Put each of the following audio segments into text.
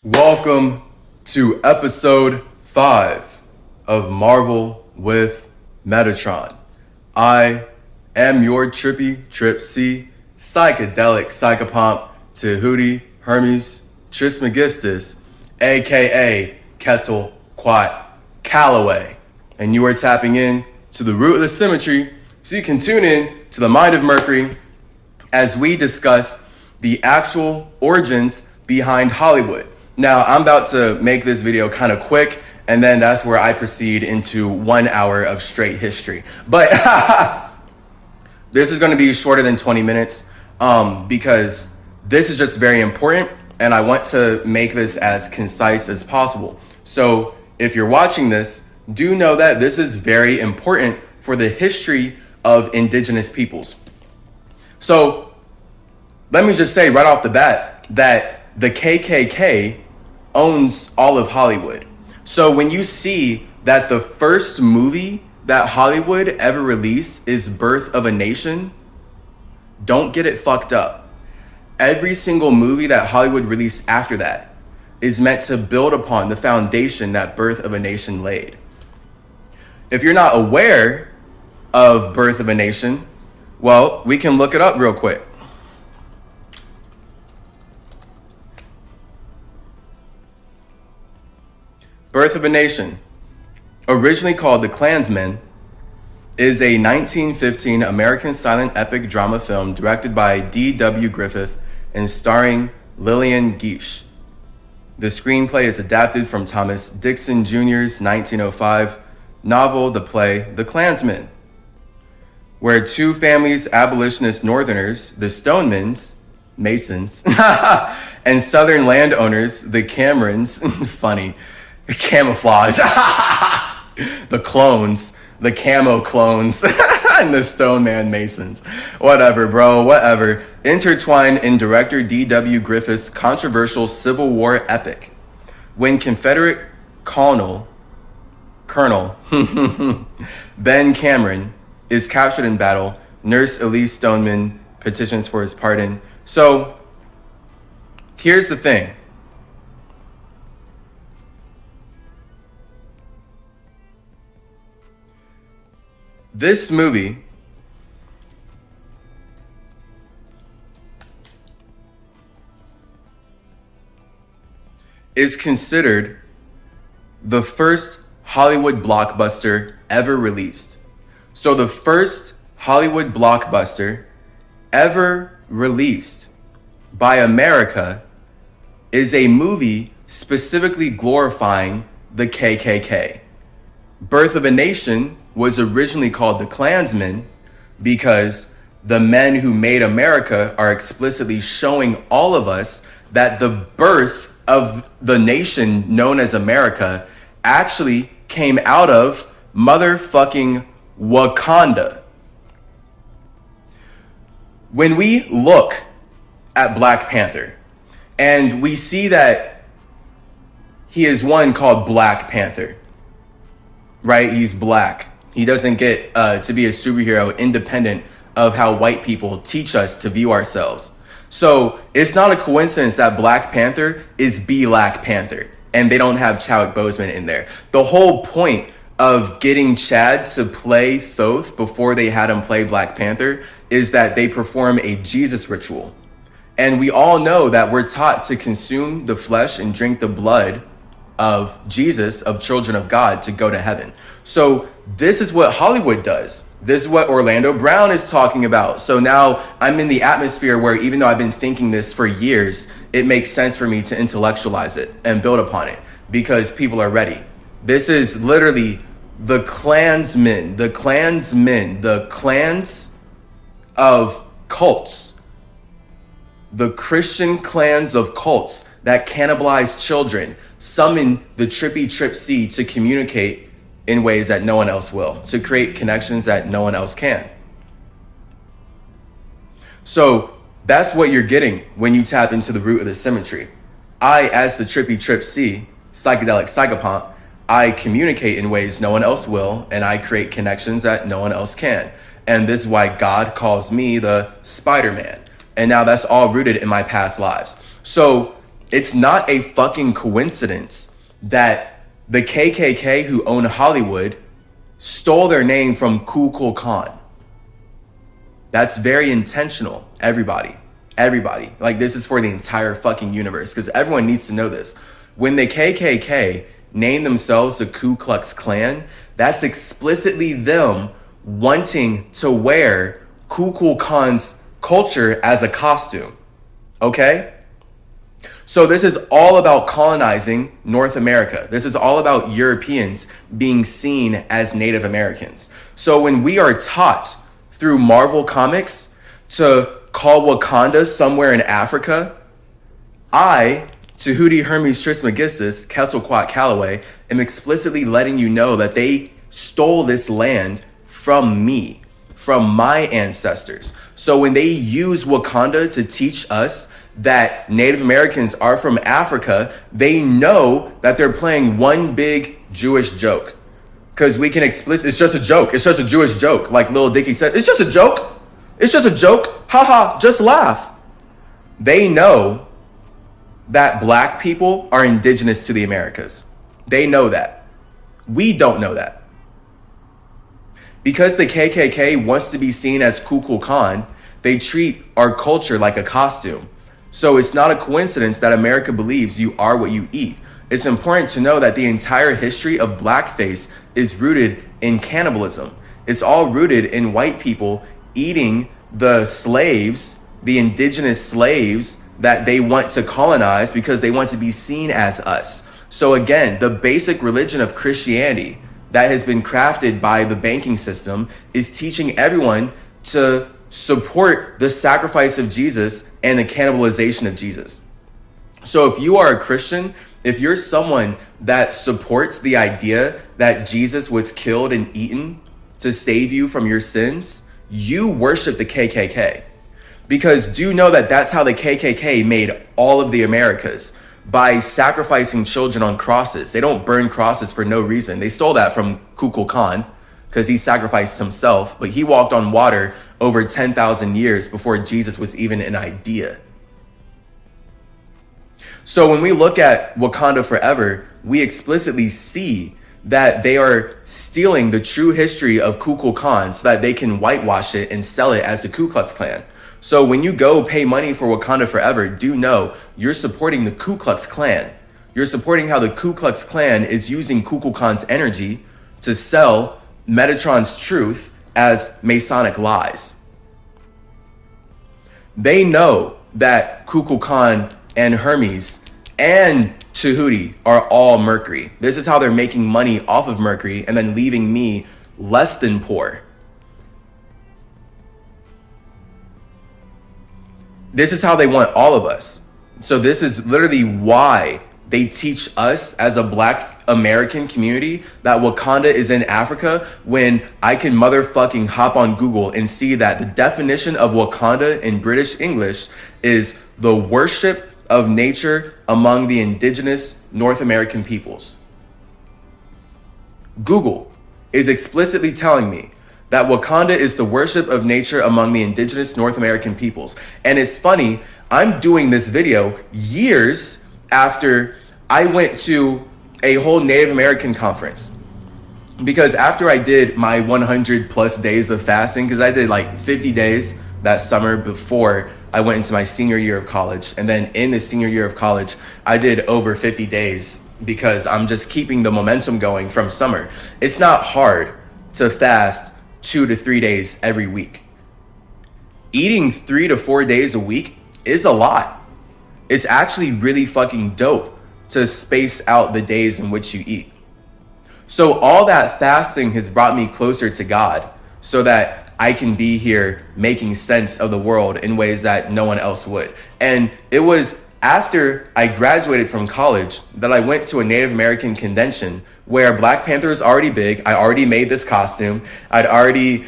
Welcome to episode 5 of Marvel with Metatron. I am your trippy Trip C, Cychadelic, Cychopomp, Tehuti, Hermes, Trismegistus, aka Quetzalcoatl, Callaway. And you are tapping in to the root of the CymaTree so you can tune in to the mind of Mercury as we discuss the actual origins behind Hollywood. Now, I'm about to make this video kind of quick, and then that's where I proceed into 1 hour of straight history. But this is going to be shorter than 20 minutes because this is just very important, and I want to make this as concise as possible. So if you're watching this, do know that this is very important for the history of indigenous peoples. So let me just say right off the bat that the KKK owns all of Hollywood. So when you see that the first movie that Hollywood ever released is Birth of a Nation, don't get it fucked up. Every single movie that Hollywood released after that is meant to build upon the foundation that Birth of a Nation laid. If you're not aware of Birth of a Nation, well, we can look it up real quick. Birth of a Nation, originally called The Klansman, is a 1915 American silent epic drama film directed by D.W. Griffith and starring Lillian Gish. The screenplay is adapted from Thomas Dixon Jr.'s 1905 novel, the play The Klansman, where two families, abolitionist Northerners, the Stonemans, Masons, and Southern landowners, the Camerons, funny, camouflage, the clones, the camo clones, and the Stone Man Masons. Whatever, bro, whatever. Intertwined in director D.W. Griffith's controversial Civil War epic. When Confederate Colonel Ben Cameron is captured in battle, Nurse Elise Stoneman petitions for his pardon. So, here's the thing. This movie is considered the first Hollywood blockbuster ever released. So the first Hollywood blockbuster ever released by America is a movie specifically glorifying the KKK. Birth of a Nation was originally called The Klansman because the men who made America are explicitly showing all of us that the birth of the nation known as America actually came out of motherfucking Wakanda. When we look at Black Panther and we see that he is one called Black Panther, right? He's black. He doesn't get to be a superhero independent of how white people teach us to view ourselves. So it's not a coincidence that Black Panther is Black Panther and they don't have Chadwick Boseman in there. The whole point of getting Chad to play Thoth before they had him play Black Panther is that they perform a Jesus ritual. And we all know that we're taught to consume the flesh and drink the blood of Jesus, of children of God, to go to heaven. So this is what Hollywood does. This is what Orlando Brown is talking about. So now I'm in the atmosphere where, even though I've been thinking this for years, it makes sense for me to intellectualize it and build upon it because people are ready. This is literally the Klansmen, the clans of cults, the Christian clans of cults that cannibalize children, summon the trippy Trip C to communicate in ways that no one else will, to create connections that no one else can. So that's what you're getting when you tap into the root of the CymaTree. I, as the trippy Trip C, Cychadelic Cychopomp, I communicate in ways no one else will, and I create connections that no one else can. And this is why God calls me the Spider-Man. And now that's all rooted in my past lives. So it's not a fucking coincidence that the KKK who own Hollywood stole their name from Kukulkan Khan. That's very intentional, everybody. Everybody. Like, this is for the entire fucking universe, because everyone needs to know this. When the KKK named themselves the Ku Klux Klan, that's explicitly them wanting to wear Kukulkan Khan's culture as a costume. Okay? So this is all about colonizing North America. This is all about Europeans being seen as Native Americans. So when we are taught through Marvel Comics to call Wakanda somewhere in Africa, I, Tehuti Hermes Trismegistus, Quetzalcoatl, am explicitly letting you know that they stole this land from me, from my ancestors. So when they use Wakanda to teach us that Native Americans are from Africa, they know that they're playing one big Jewish joke. Because we can it's just a joke. It's just a Jewish joke. Like Lil Dicky said, it's just a joke. It's just a joke. Haha, just laugh. They know that black people are indigenous to the Americas. They know that. We don't know that. Because the KKK wants to be seen as Kukulkan Khan, they treat our culture like a costume. So it's not a coincidence that America believes you are what you eat. It's important to know that the entire history of blackface is rooted in cannibalism. It's all rooted in white people eating the slaves, the indigenous slaves that they want to colonize because they want to be seen as us. So again, the basic religion of Christianity that has been crafted by the banking system is teaching everyone to support the sacrifice of Jesus and the cannibalization of Jesus. So if you are a Christian, if you're someone that supports the idea that Jesus was killed and eaten to save you from your sins, you worship the KKK. Because do know that that's how the KKK made all of the Americas, by sacrificing children on crosses. They don't burn crosses for no reason. They stole that from Kukulkan Khan because he sacrificed himself, but he walked on water over 10,000 years before Jesus was even an idea. So when we look at Wakanda Forever, we explicitly see that they are stealing the true history of Kukulkan Khan so that they can whitewash it and sell it as the Ku Klux Klan. So when you go pay money for Wakanda Forever, do know you're supporting the Ku Klux Klan. You're supporting how the Ku Klux Klan is using Kukulkan Khan's energy to sell Metatron's truth as Masonic lies. They know that Kukulkan Khan and Hermes and Tehuti are all Mercury. This is how they're making money off of Mercury and then leaving me less than poor. This is how they want all of us. So this is literally why they teach us as a black American community that Wakanda is in Africa, when I can motherfucking hop on Google and see that the definition of Wakanda in British English is the worship of nature among the indigenous North American peoples. Google is explicitly telling me that Wakanda is the worship of nature among the indigenous North American peoples. And it's funny, I'm doing this video years after I went to a whole Native American conference. Because after I did my 100 plus days of fasting, because I did like 50 days that summer before I went into my senior year of college. And then in the senior year of college, I did over 50 days because I'm just keeping the momentum going from summer. It's not hard to fast 2 to 3 days every week. Eating 3 to 4 days a week is a lot. It's actually really fucking dope to space out the days in which you eat. So all that fasting has brought me closer to God so that I can be here making sense of the world in ways that no one else would. And it was after I graduated from college that I went to a Native American convention where Black Panther is already big. I already made this costume. I'd already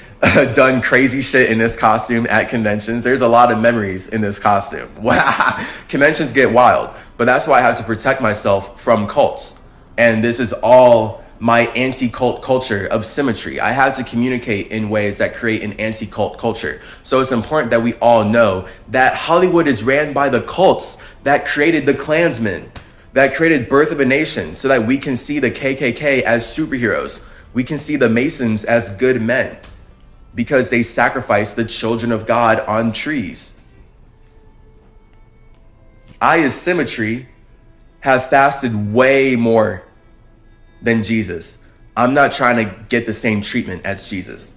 done crazy shit in this costume at conventions. There's a lot of memories in this costume. Wow. Conventions get wild, but that's why I have to protect myself from cults. And this is all my anti-cult culture of CymaTree. I have to communicate in ways that create an anti-cult culture. So it's important that we all know that Hollywood is ran by the cults that created the Klansmen, that created Birth of a Nation, so that we can see the KKK as superheroes. We can see the Masons as good men because they sacrificed the children of God on trees. I, as CymaTree, have fasted way more than Jesus. I'm not trying to get the same treatment as Jesus.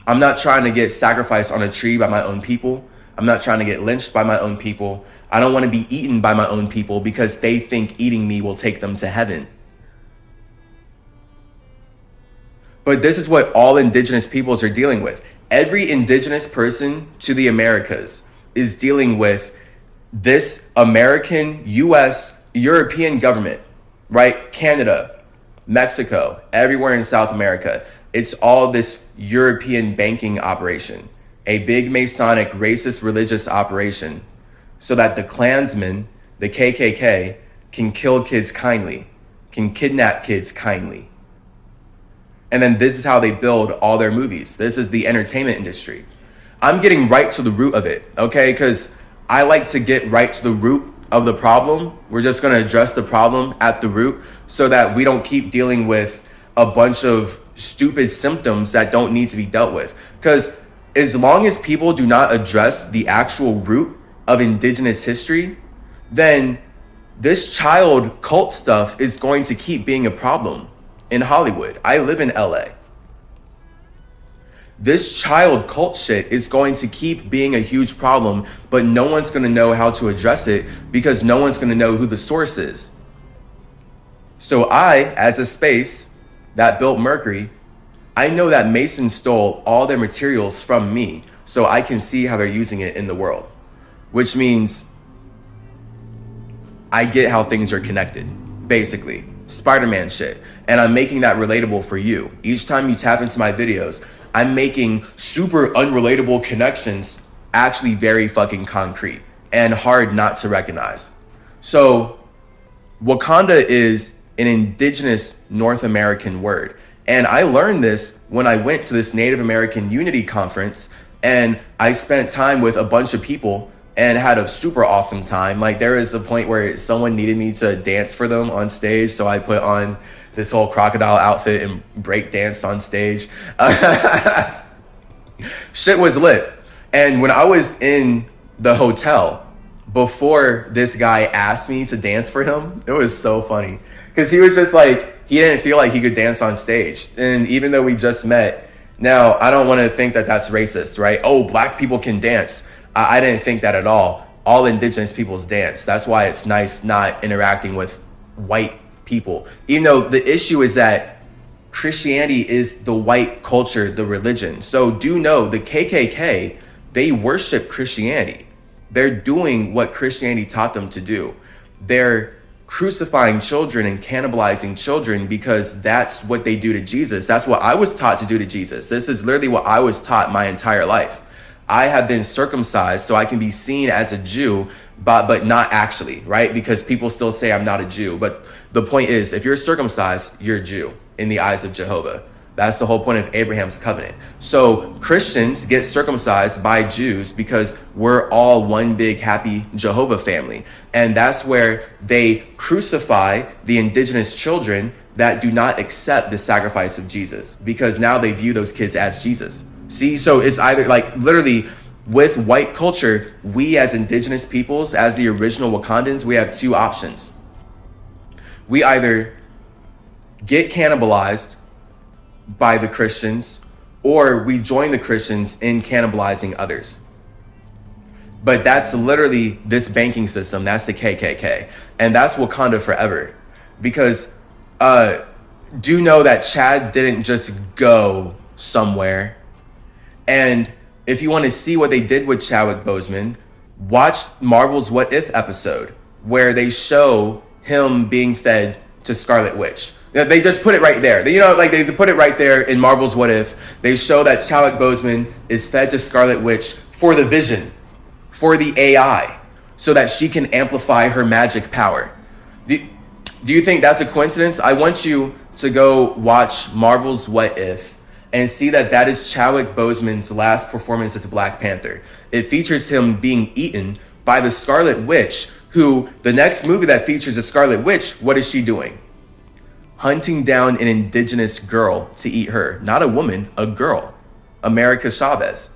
I'm not trying to get sacrificed on a tree by my own people. I'm not trying to get lynched by my own people. I don't want to be eaten by my own people because they think eating me will take them to heaven. But this is what all indigenous peoples are dealing with. Every indigenous person to the Americas is dealing with this American, US, European government, right? Canada, Mexico, everywhere in South America. It's all this European banking operation, a big Masonic racist religious operation, so that the Klansmen, the KKK, can kill kids kindly, can kidnap kids kindly. And then this is how they build all their movies. This is the entertainment industry. I'm getting right to the root of it, okay? Because I like to get right to the root of the problem. We're just going to address the problem at the root so that we don't keep dealing with a bunch of stupid symptoms that don't need to be dealt with. Because as long as people do not address the actual root of indigenous history, then this child cult stuff is going to keep being a problem in Hollywood. I live in LA. This child cult shit is going to keep being a huge problem, but no one's going to know how to address it because no one's going to know who the source is. So I, as a space that built Mercury, I know that Masons stole all their materials from me so I can see how they're using it in the world, which means I get how things are connected, basically. Spider-Man shit. And I'm making that relatable for you. Each time you tap into my videos, I'm making super unrelatable connections actually very fucking concrete and hard not to recognize. So Wakanda is an indigenous North American word. And I learned this when I went to this Native American Unity conference and I spent time with a bunch of people and had a super awesome time. Like there was a point where someone needed me to dance for them on stage. So I put on this whole crocodile outfit and break danced on stage. Shit was lit. And when I was in the hotel, before this guy asked me to dance for him, it was so funny. Because he was just like, he didn't feel like he could dance on stage. And even though we just met, now I don't want to think that that's racist, right? Oh, black people can dance. I didn't think that at all. All indigenous peoples dance. That's why it's nice not interacting with white people. Even though the issue is that Christianity is the white culture, the religion. So do know the KKK, they worship Christianity. They're doing what Christianity taught them to do. They're crucifying children and cannibalizing children because that's what they do to Jesus. That's what I was taught to do to Jesus. This is literally what I was taught my entire life. I have been circumcised so I can be seen as a Jew, but not actually, right? Because people still say I'm not a Jew. But the point is, if you're circumcised, you're a Jew in the eyes of Jehovah. That's the whole point of Abraham's covenant. So Christians get circumcised by Jews because we're all one big happy Jehovah family. And that's where they crucify the indigenous children that do not accept the sacrifice of Jesus, because now they view those kids as Jesus. See, so it's either like literally with white culture, we as indigenous peoples, as the original Wakandans, we have two options. We either get cannibalized by the Christians or we join the Christians in cannibalizing others. But that's literally this banking system. That's the KKK. And that's Wakanda forever. Because do know that Chad didn't just go somewhere. And if you want to see what they did with Chadwick Boseman, watch Marvel's What If episode, where they show him being fed to Scarlet Witch. They just put it right there. You know, like they put it right there in Marvel's What If. They show that Chadwick Boseman is fed to Scarlet Witch for the vision, for the AI, so that she can amplify her magic power. Do you think that's a coincidence? I want you to go watch Marvel's What If and see that that is Chadwick Boseman's last performance as Black Panther. It features him being eaten by the Scarlet Witch, who, the next movie that features the Scarlet Witch, what is she doing? Hunting down an indigenous girl to eat her. Not a woman, a girl. America Chavez.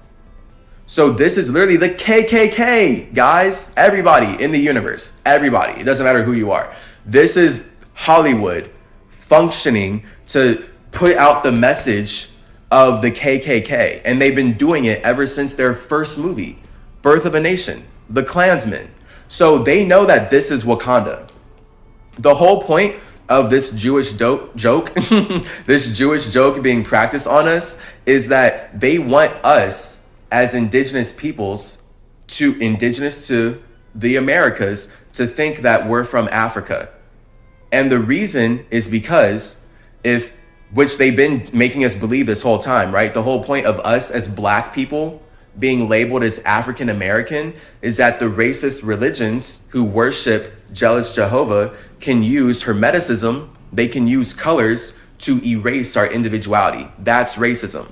So this is literally the KKK, guys. Everybody in the universe. Everybody. It doesn't matter who you are. This is Hollywood functioning to put out the message of the KKK. And they've been doing it ever since their first movie, Birth of a Nation, The Klansman. So they know that this is Wakanda. The whole point of this Jewish joke, this Jewish joke being practiced on us, is that they want us as indigenous peoples, indigenous to the Americas, to think that we're from Africa. And the reason is because which they've been making us believe this whole time, right? The whole point of us as Black people being labeled as African American is that the racist religions who worship jealous Jehovah can use Hermeticism, they can use colors to erase our individuality. That's racism.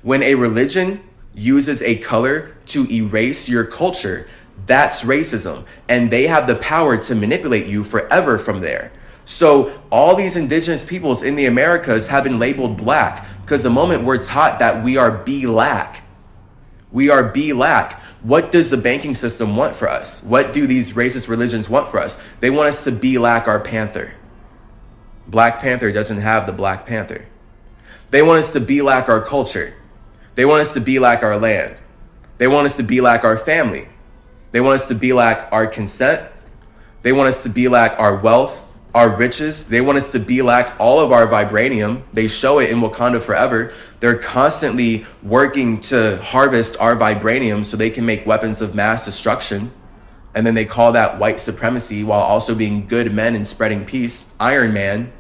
When a religion uses a color to erase your culture, that's racism. And they have the power to manipulate you forever from there. So all these indigenous peoples in the Americas have been labeled Black because the moment we're taught that we are Black, we are Black. What does the banking system want for us? What do these racist religions want for us? They want us to be like our panther. Black Panther doesn't have the Black Panther. They want us to be like our culture. They want us to be like our land. They want us to be like our family. They want us to be like our consent. They want us to be like our wealth, our riches. They want us to be like all of our vibranium. They show it in Wakanda Forever. They're constantly working to harvest our vibranium so they can make weapons of mass destruction. And then they call that white supremacy while also being good men and spreading peace. Iron Man.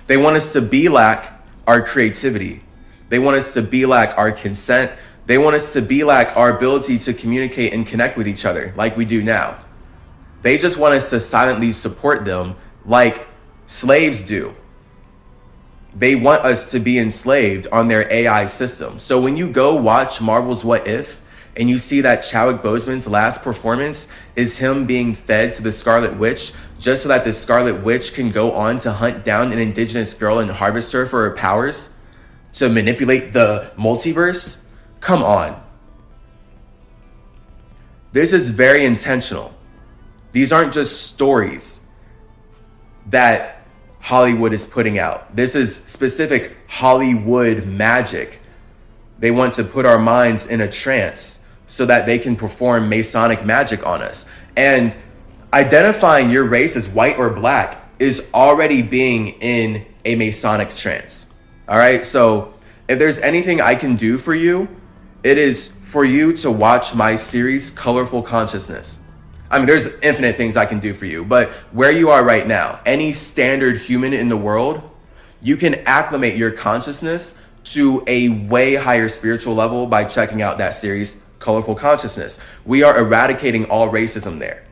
They want us to be like our creativity. They want us to be like our consent. They want us to be like our ability to communicate and connect with each other like we do now. They just want us to silently support them like slaves do. They want us to be enslaved on their AI system. So when you go watch Marvel's What If, and you see that Chadwick Boseman's last performance is him being fed to the Scarlet Witch just so that the Scarlet Witch can go on to hunt down an indigenous girl and harvest her for her powers to manipulate the multiverse. Come on. This is very intentional. These aren't just stories that Hollywood is putting out. This is specific Hollywood magic. They want to put our minds in a trance so that they can perform Masonic magic on us. And identifying your race as white or Black is already being in a Masonic trance. All right, so if there's anything I can do for you, it is for you to watch my series, Colorful Consciousness. I mean, there's infinite things I can do for you, but where you are right now, any standard human in the world, you can acclimate your consciousness to a way higher spiritual level by checking out that series, Colorful Consciousness. We are eradicating all racism there.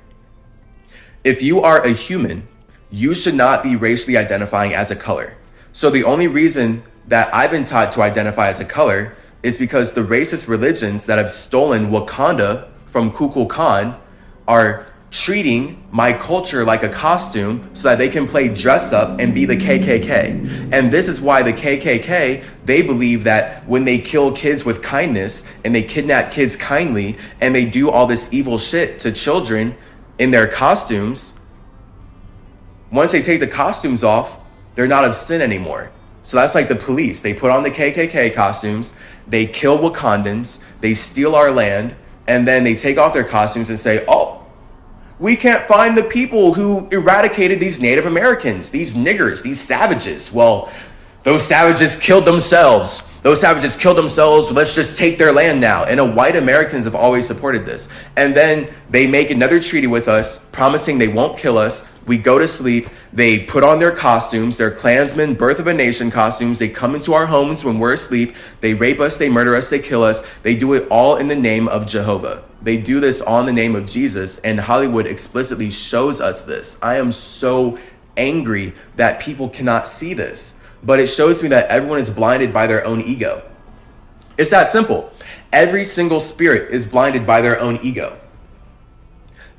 If you are a human, you should not be racially identifying as a color. So the only reason that I've been taught to identify as a color is because the racist religions that have stolen Wakanda from Kukulkan are treating my culture like a costume so that they can play dress up and be the KKK. And this is why the KKK, they believe that when they kill kids with kindness and they kidnap kids kindly and they do all this evil shit to children in their costumes, once they take the costumes off, they're not of sin anymore. So that's like the police. They put on the KKK costumes, they kill Wakandans, they steal our land, and then they take off their costumes and say, oh, we can't find the people who eradicated these Native Americans, these niggers, these savages. Well, those savages killed themselves. Those savages killed themselves. Let's just take their land now. And white Americans have always supported this. And then they make another treaty with us, promising they won't kill us, We go to sleep. They put on their costumes, their Klansmen, Birth of a Nation costumes. They come into our homes when we're asleep. They rape us, they murder us, they kill us. They do it all in the name of Jehovah. They do this all in the name of Jesus, and Hollywood explicitly shows us this. I am so angry that people cannot see this, but it shows me that everyone is blinded by their own ego. It's that simple. Every single spirit is blinded by their own ego.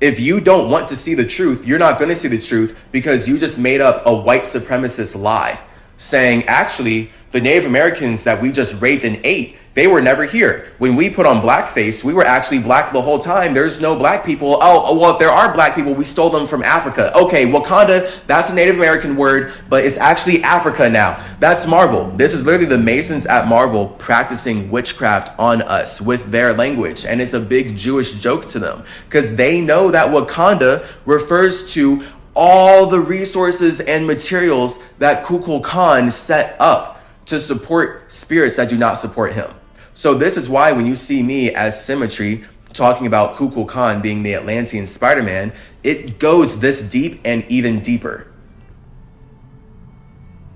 If you don't want to see the truth, you're not going to see the truth because you just made up a white supremacist lie saying, actually, the Native Americans that we just raped and ate, they were never here. When we put on blackface, we were actually black the whole time. There's no black people. Oh, well, if there are black people, we stole them from Africa. Okay, Wakanda, that's a Native American word, but it's actually Africa now. That's Marvel. This is literally the Masons at Marvel practicing witchcraft on us with their language. And it's a big Jewish joke to them because they know that Wakanda refers to all the resources and materials that Kukulkan set up to support spirits that do not support him. So this is why when you see me as CymaTree talking about Kukulkan being the Atlantean Spider-Man, it goes this deep and even deeper.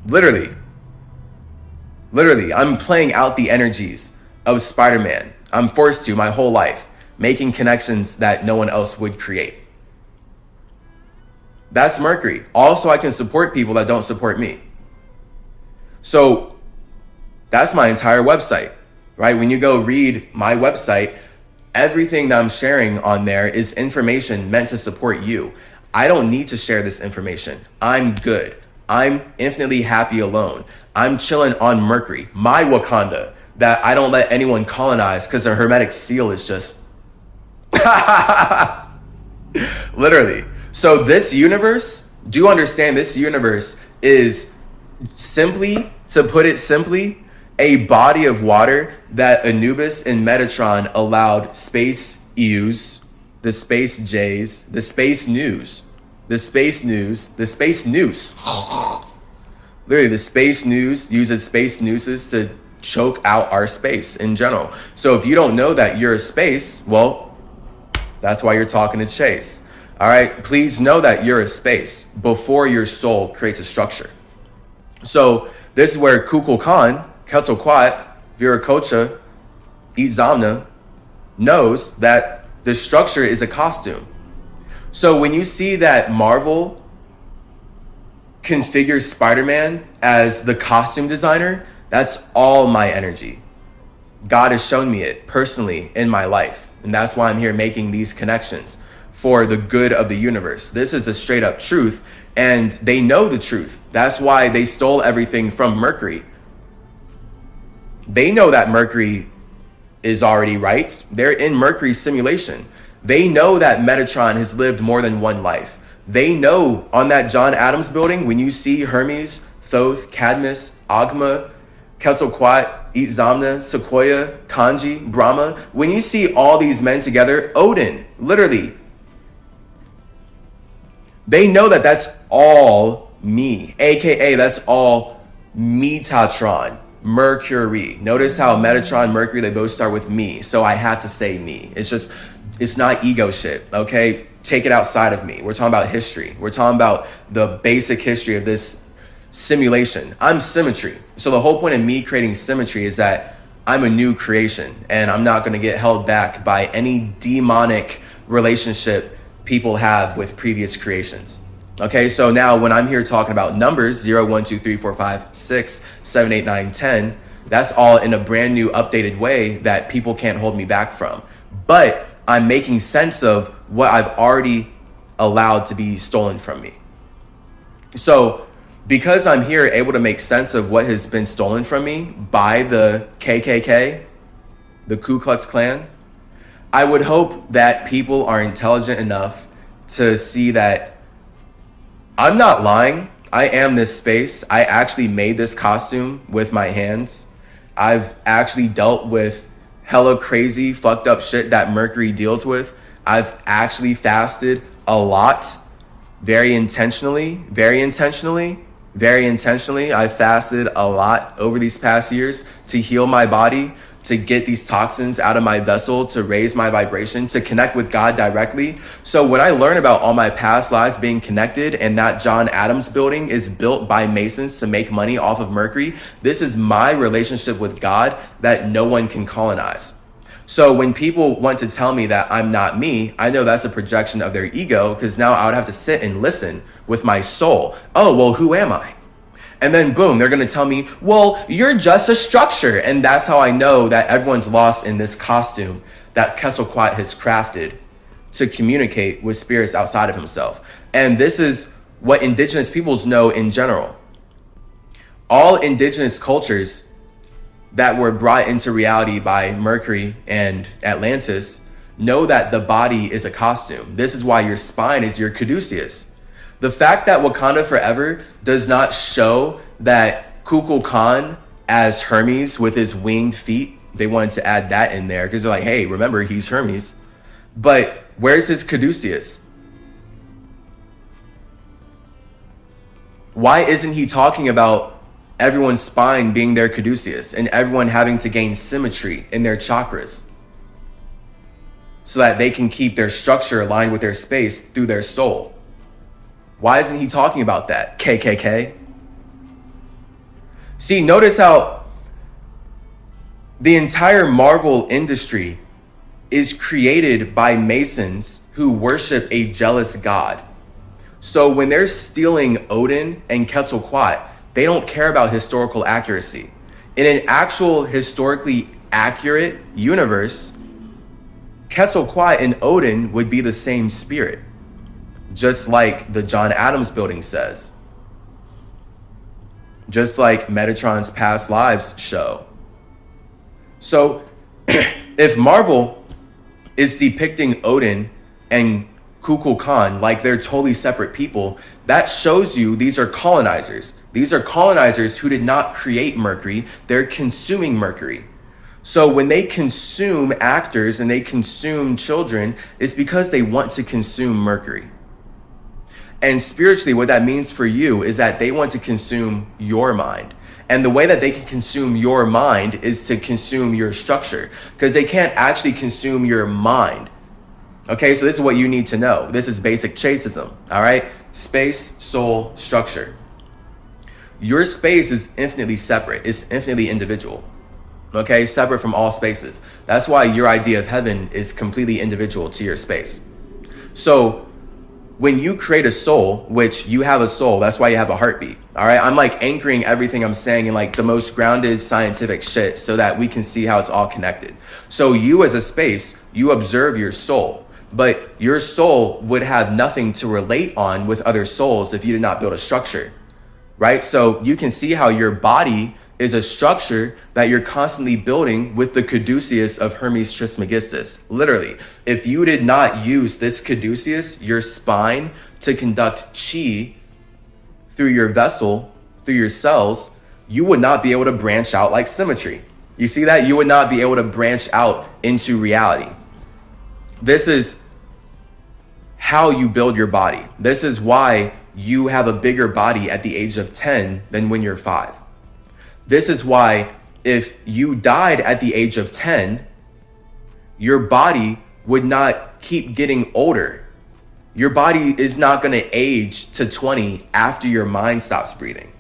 Literally, I'm playing out the energies of Spider-Man. I'm forced to my whole life, making connections that no one else would create. That's Mercury. Also, I can support people that don't support me. So that's my entire website, right? When you go read my website, everything that I'm sharing on there is information meant to support you. I don't need to share this information. I'm good. I'm infinitely happy alone. I'm chilling on Mercury, my Wakanda, that I don't let anyone colonize because the Hermetic seal is just literally. So this universe, do understand this universe is simply, to put it simply, a body of water that Anubis and Metatron allowed space U's, the space J's, the space news, the space news, the space news. Literally, the space news uses space nooses to choke out our space in general. So if you don't know that you're a space, well, that's why you're talking to Chase. All right, please know that you're a space before your soul creates a structure. So this is where Kukulkan, Quetzalcoatl, Viracocha, Itzamna knows that the structure is a costume. So when you see that Marvel configures Spider-Man as the costume designer, that's all my energy. God has shown me it personally in my life. And that's why I'm here making these connections for the good of the universe. This is a straight up truth, and they know the truth. That's why they stole everything from Mercury. They know that Mercury is already right. They're in Mercury's simulation. They know that Metatron has lived more than one life. They know on that John Adams building, when you see Hermes, Thoth, Cadmus, Agma, Quetzalcoatl, Itzamna, Sequoia, Kanji, Brahma, when you see all these men together, Odin, literally, they know that that's all me, aka that's all Metatron, Mercury. Notice how Metatron, Mercury, they both start with me, so I have to say me. It's not ego shit, okay? Take it outside of me. We're talking about history. We're talking about the basic history of this simulation. I'm CymaTree. So the whole point of me creating CymaTree is that I'm a new creation, and I'm not going to get held back by any demonic relationship people have with previous creations. Okay, so now when I'm here talking about numbers 0, 1, 2, 3, 4, 5, 6, 7, 8, 9, 10, that's all in a brand new updated way that people can't hold me back from. But I'm making sense of what I've already allowed to be stolen from me. So because I'm here able to make sense of what has been stolen from me by the KKK, the Ku Klux Klan, I would hope that people are intelligent enough to see that I'm not lying. I am this space. I actually made this costume with my hands. I've actually dealt with hella crazy, fucked up shit that Mercury deals with. I've actually fasted a lot, very intentionally. I fasted a lot over these past years to heal my body, to get these toxins out of my vessel, to raise my vibration, to connect with God directly. So when I learn about all my past lives being connected, and that John Adams building is built by Masons to make money off of Mercury, this is my relationship with God that no one can colonize. So when people want to tell me that I'm not me, I know that's a projection of their ego, because now I would have to sit and listen with my soul. Oh, well, who am I? And then boom, they're going to tell me, well, you're just a structure. And that's how I know that everyone's lost in this costume that Quetzalcoatl has crafted to communicate with spirits outside of himself. And this is what indigenous peoples know in general. All indigenous cultures that were brought into reality by Mercury and Atlantis know that the body is a costume. This is why your spine is your caduceus. The fact that Wakanda Forever does not show that Kukulkan as Hermes with his winged feet, they wanted to add that in there because they're like, hey, remember, he's Hermes. But where's his caduceus? Why isn't he talking about everyone's spine being their caduceus and everyone having to gain symmetry in their chakras so that they can keep their structure aligned with their space through their soul? Why isn't he talking about that? KKK. See, notice how the entire Marvel industry is created by Masons who worship a jealous god. So when they're stealing Odin and Quetzalcoatl, they don't care about historical accuracy. In an actual historically accurate universe, Quetzalcoatl and Odin would be the same spirit. Just like the John Adams building says. Just like Metatron's past lives show. So if Marvel is depicting Odin and Kukulkan like they're totally separate people, that shows you these are colonizers. These are colonizers who did not create Mercury. They're consuming Mercury. So when they consume actors and they consume children, it's because they want to consume Mercury. And spiritually, what that means for you is that they want to consume your mind. And the way that they can consume your mind is to consume your structure, because they can't actually consume your mind. Okay, so this is what you need to know. This is basic Chasism, all right? Space, soul, structure. Your space is infinitely separate. It's infinitely individual, okay? Separate from all spaces. That's why your idea of heaven is completely individual to your space. So when you create a soul, which you have a soul, that's why you have a heartbeat. All right. I'm like anchoring everything I'm saying in like the most grounded scientific shit so that we can see how it's all connected. So you as a space, you observe your soul, but your soul would have nothing to relate on with other souls if you did not build a structure. Right. So you can see how your body is a structure that you're constantly building with the caduceus of Hermes Trismegistus. Literally, if you did not use this caduceus, your spine, to conduct chi through your vessel, through your cells, you would not be able to branch out like CymaTree. You see that? You would not be able to branch out into reality. This is how you build your body. This is why you have a bigger body at the age of 10 than when you're 5. This is why if you died at the age of 10, your body would not keep getting older. Your body is not going to age to 20 after your mind stops breathing.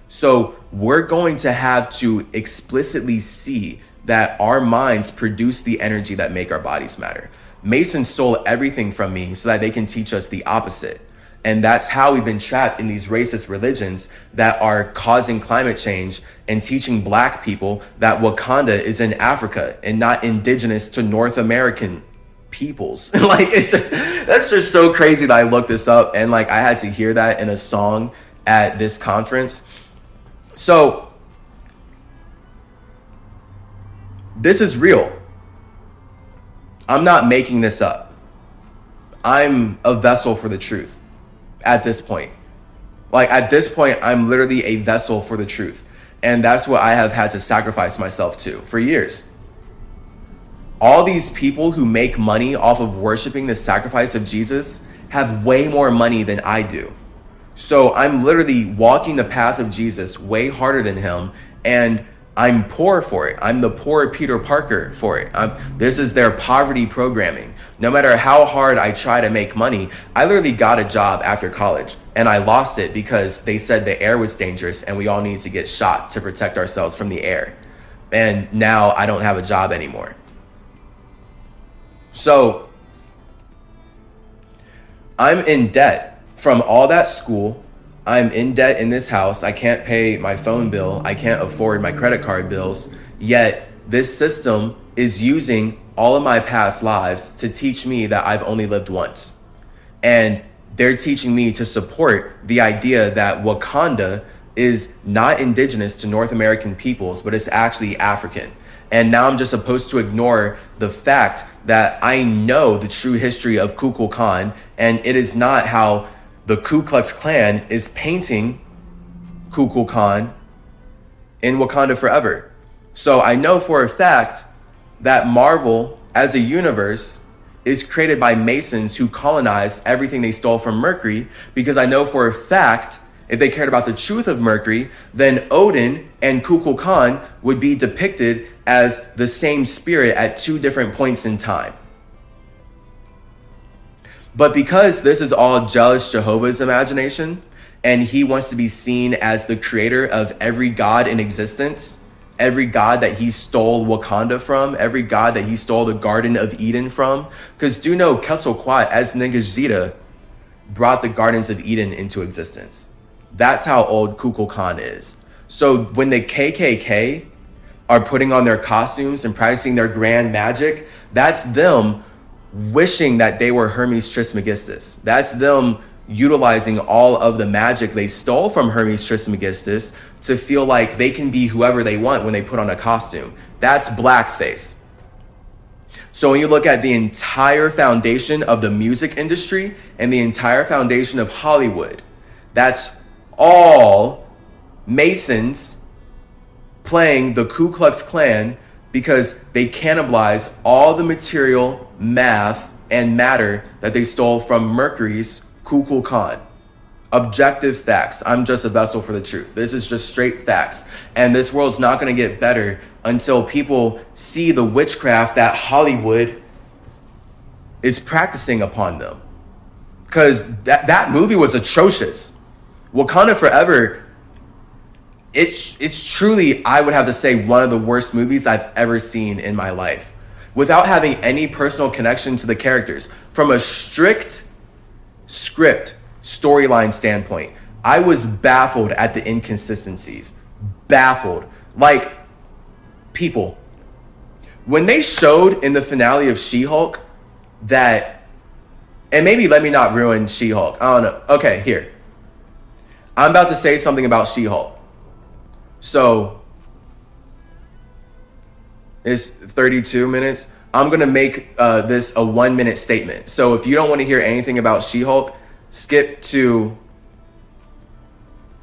So we're going to have to explicitly see that our minds produce the energy that make our bodies matter. Masons stole everything from me so that they can teach us the opposite. And that's how we've been trapped in these racist religions that are causing climate change and teaching black people that Wakanda is in Africa and not indigenous to North American peoples. Like, that's just so crazy that I looked this up and like I had to hear that in a song at this conference. So this is real. I'm not making this up. I'm a vessel for the truth. At this point, I'm literally a vessel for the truth. And that's what I have had to sacrifice myself to for years. All these people who make money off of worshiping the sacrifice of Jesus have way more money than I do. So I'm literally walking the path of Jesus way harder than him. And I'm poor for it. I'm the poor Peter Parker for it. This is their poverty programming. No matter how hard I try to make money, I literally got a job after college and I lost it because they said the air was dangerous and we all need to get shot to protect ourselves from the air. And now I don't have a job anymore. So I'm in debt from all that school. I'm in debt in this house. I can't pay my phone bill. I can't afford my credit card bills. Yet this system is using all of my past lives to teach me that I've only lived once. And they're teaching me to support the idea that Wakanda is not indigenous to North American peoples, but it's actually African. And now I'm just supposed to ignore the fact that I know the true history of Kukulkan, and it is not how the Ku Klux Klan is painting Kukulkan in Wakanda Forever. So I know for a fact that Marvel as a universe is created by Masons who colonized everything they stole from Mercury, because I know for a fact if they cared about the truth of Mercury, then Odin and Kukulkan would be depicted as the same spirit at two different points in time. But because this is all jealous Jehovah's imagination, and he wants to be seen as the creator of every god in existence, every god that he stole Wakanda from, every god that he stole the Garden of Eden from, because do know Quetzalcoatl as Ningajita brought the Gardens of Eden into existence. That's how old Kukulkan is. So when the KKK are putting on their costumes and practicing their grand magic, that's them wishing that they were Hermes Trismegistus. That's them utilizing all of the magic they stole from Hermes Trismegistus to feel like they can be whoever they want when they put on a costume. That's blackface. So when you look at the entire foundation of the music industry and the entire foundation of Hollywood, that's all Masons playing the Ku Klux Klan, because they cannibalize all the material, math, and matter that they stole from Mercury's Kukulkan. Objective facts. I'm just a vessel for the truth. This is just straight facts. And this world's not going to get better until people see the witchcraft that Hollywood is practicing upon them. Because that movie was atrocious. Wakanda Forever, it's truly, I would have to say, one of the worst movies I've ever seen in my life. Without having any personal connection to the characters. From a strict script storyline standpoint, I was baffled at the inconsistencies. Baffled. Like, people, when they showed in the finale of She-Hulk that, and maybe let me not ruin She-Hulk. I don't know. Okay, here. I'm about to say something about She-Hulk. So, it's 32 minutes. I'm going to make this a 1-minute statement. So if you don't want to hear anything about She-Hulk, skip to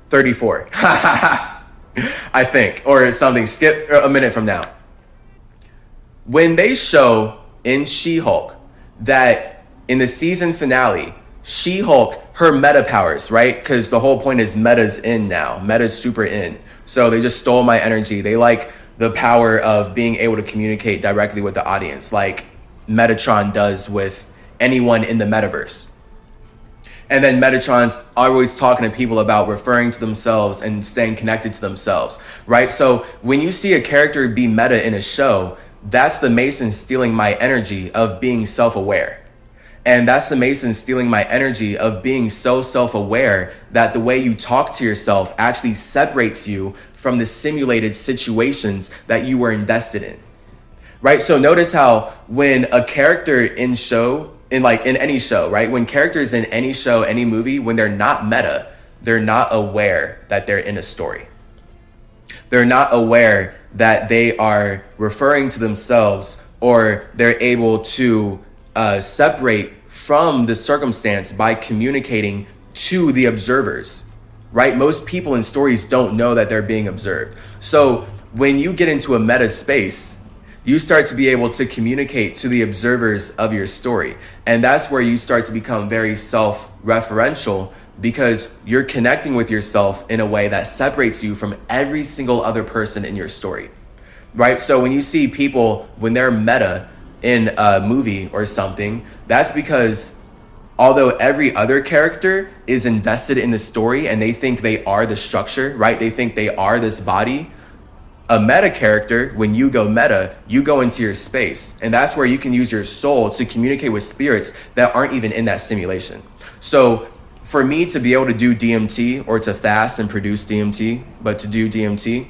34. I think. Or something. Skip a minute from now. When they show in She-Hulk that in the season finale, She-Hulk, her meta powers, right? Because the whole point is meta's in now. Meta's super in. So they just stole my energy. They like the power of being able to communicate directly with the audience, like Metatron does with anyone in the metaverse. And then Metatron's always talking to people about referring to themselves and staying connected to themselves, right? So when you see a character be meta in a show, that's the Mason stealing my energy of being self-aware. And that's the Mason stealing my energy of being so self-aware that the way you talk to yourself actually separates you from the simulated situations that you were invested in. Right? So notice how when a character in any show, right? When characters in any show, any movie, when they're not meta, they're not aware that they're in a story. They're not aware that they are referring to themselves, or they're able to separate from the circumstance by communicating to the observers, right? Most people in stories don't know that they're being observed. So when you get into a meta space, you start to be able to communicate to the observers of your story. And that's where you start to become very self-referential, because you're connecting with yourself in a way that separates you from every single other person in your story, right? So when you see people, when they're meta in a movie or something, that's because although every other character is invested in the story and they think they are the structure, right? They think they are this body. A meta character, when you go meta, you go into your space. And that's where you can use your soul to communicate with spirits that aren't even in that simulation. So for me to be able to do DMT, or to fast and produce DMT, but to do DMT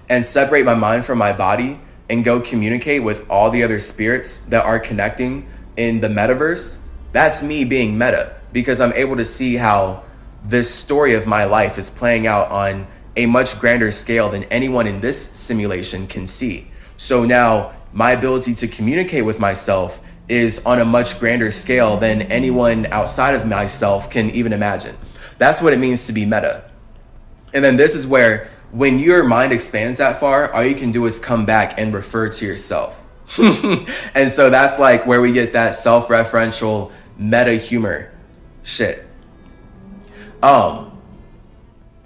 and separate my mind from my body and go communicate with all the other spirits that are connecting in the metaverse, that's me being meta, because I'm able to see how this story of my life is playing out on a much grander scale than anyone in this simulation can see. So now my ability to communicate with myself is on a much grander scale than anyone outside of myself can even imagine. That's what it means to be meta. And then this is where, when your mind expands that far, all you can do is come back and refer to yourself. And so that's like where we get that self-referential meta humor shit.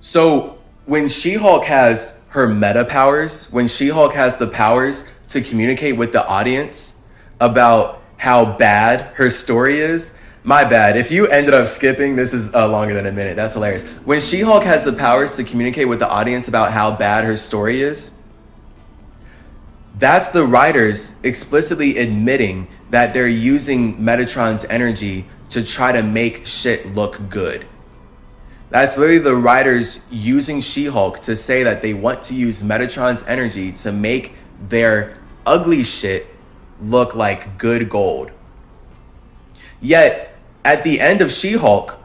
So when She-Hulk has her meta powers, when She-Hulk has the powers to communicate with the audience about how bad her story is, my bad. If you ended up skipping, this is longer than a minute. That's hilarious. When She-Hulk has the powers to communicate with the audience about how bad her story is, that's the writers explicitly admitting that they're using Metatron's energy to try to make shit look good. That's literally the writers using She-Hulk to say that they want to use Metatron's energy to make their ugly shit look like good gold. Yet, at the end of She-Hulk,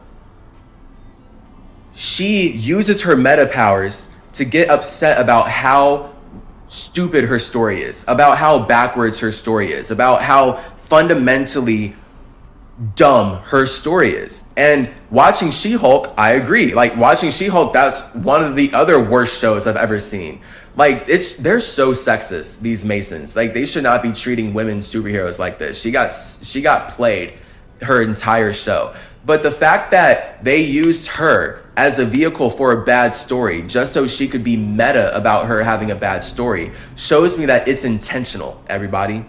she uses her meta powers to get upset about how stupid her story is, about how backwards her story is, about how fundamentally dumb her story is. And watching She-Hulk, I agree. Like, watching She-Hulk, that's one of the other worst shows I've ever seen. Like, they're so sexist, these Masons. Like, they should not be treating women superheroes like this. She got played her entire show. But the fact that they used her as a vehicle for a bad story just so she could be meta about her having a bad story shows me that it's intentional, everybody.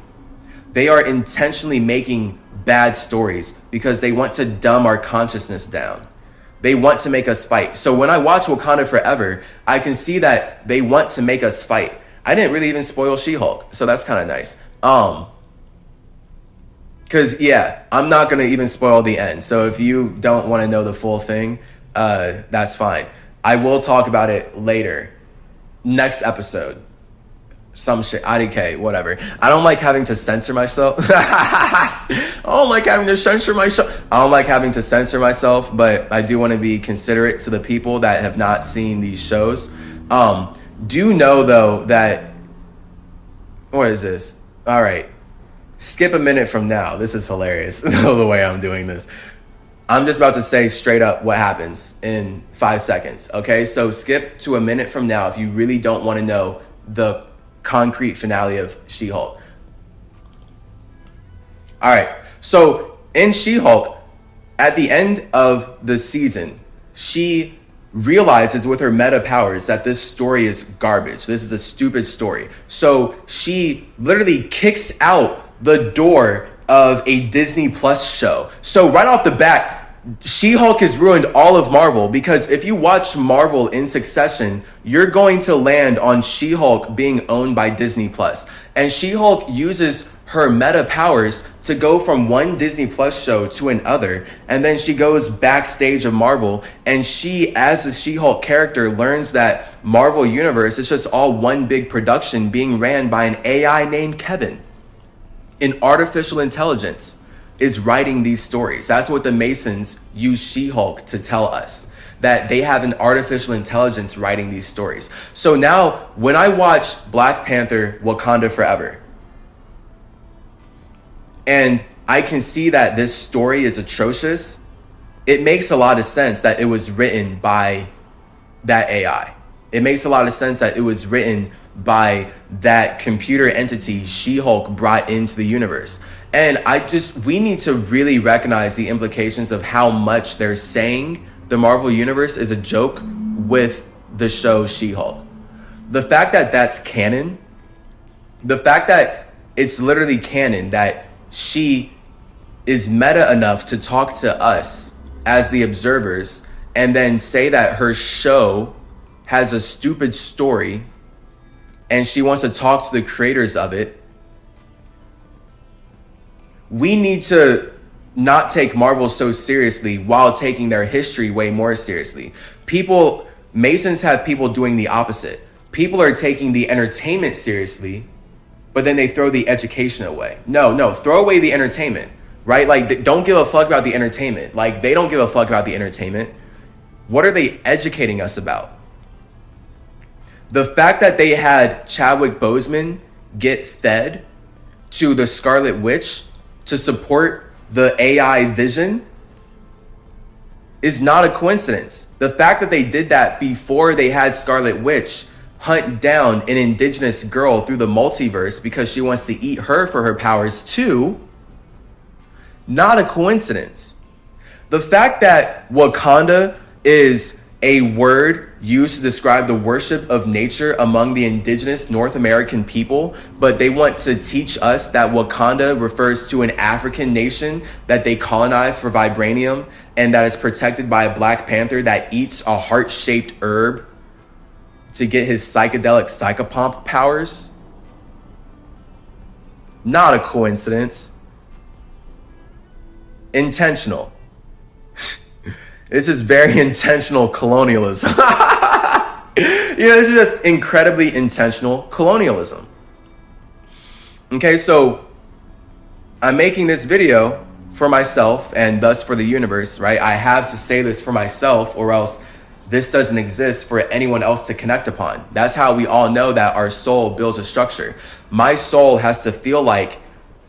They are intentionally making bad stories because they want to dumb our consciousness down. They want to make us fight. So when I watch Wakanda Forever, I can see that they want to make us fight. I didn't really even spoil She-Hulk, so that's kind of nice. Because, yeah, I'm not going to even spoil the end. So if you don't want to know the full thing, that's fine. I will talk about it later. Next episode. Some shit, IDK, whatever. I don't like having to censor myself. I don't like having to censor myself, but I do want to be considerate to the people that have not seen these shows. Do know, though, that... What is this? All right. Skip a minute from now. This is hilarious, the way I'm doing this. I'm just about to say straight up what happens in 5 seconds, okay? So skip to a minute from now if you really don't want to know the concrete finale of She-Hulk. All right, so in She-Hulk, at the end of the season, she realizes with her meta powers that this story is garbage. This is a stupid story. So she literally kicks out the door of a Disney Plus show. So right off the bat, She-Hulk has ruined all of Marvel, because if you watch Marvel in succession, you're going to land on She-Hulk being owned by Disney Plus. And She-Hulk uses her meta powers to go from one Disney Plus show to another, and then she goes backstage of Marvel, and she, as the She-Hulk character, learns that Marvel Universe is just all one big production being ran by an AI named Kevin. An artificial intelligence is writing these stories. That's what the Masons use She-Hulk to tell us, that they have an artificial intelligence writing these stories. So now when I watch Black Panther Wakanda Forever, and I can see that this story is atrocious, it makes a lot of sense that it was written by that AI. It makes a lot of sense that it was written by that computer entity She-Hulk brought into the universe. And we need to really recognize the implications of how much they're saying the Marvel Universe is a joke with the show She-Hulk. The fact that that's canon, the fact that it's literally canon that she is meta enough to talk to us as the observers and then say that her show has a stupid story and she wants to talk to the creators of it. We need to not take Marvel so seriously while taking their history way more seriously. Masons have people doing the opposite. People are taking the entertainment seriously, but then they throw the education away. No, throw away the entertainment, right? Like, don't give a fuck about the entertainment. Like, they don't give a fuck about the entertainment. What are they educating us about? The fact that they had Chadwick Boseman get fed to the Scarlet Witch to support the AI vision is not a coincidence. The fact that they did that before they had Scarlet Witch hunt down an indigenous girl through the multiverse because she wants to eat her for her powers too, not a coincidence. The fact that Wakanda is a word used to describe the worship of nature among the indigenous North American people, but they want to teach us that Wakanda refers to an African nation that they colonized for vibranium and that is protected by a Black Panther that eats a heart-shaped herb to get his psychedelic Cychopomp powers. Not a coincidence. Intentional. This is very intentional colonialism. This is just incredibly intentional colonialism. Okay, so I'm making this video for myself and thus for the universe, right? I have to say this for myself or else this doesn't exist for anyone else to connect upon. That's how we all know that our soul builds a structure. My soul has to feel like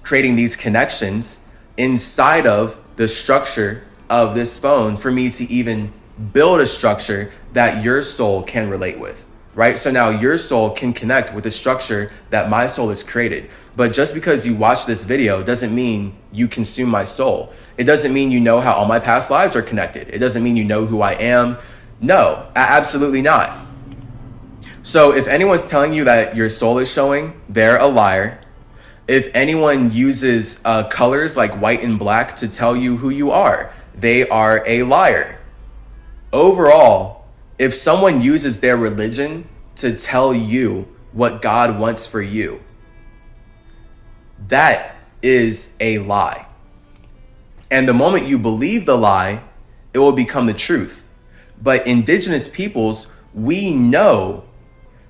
creating these connections inside of the structure of this phone for me to even build a structure that your soul can relate with, right? So now your soul can connect with the structure that my soul has created. But just because you watch this video doesn't mean you consume my soul. It doesn't mean you know how all my past lives are connected. It doesn't mean you know who I am. No, absolutely not. So if anyone's telling you that your soul is showing, they're a liar. If anyone uses colors like white and black to tell you who you are, they are a liar. Overall, if someone uses their religion to tell you what God wants for you, that is a lie. And the moment you believe the lie, it will become the truth. But indigenous peoples, we know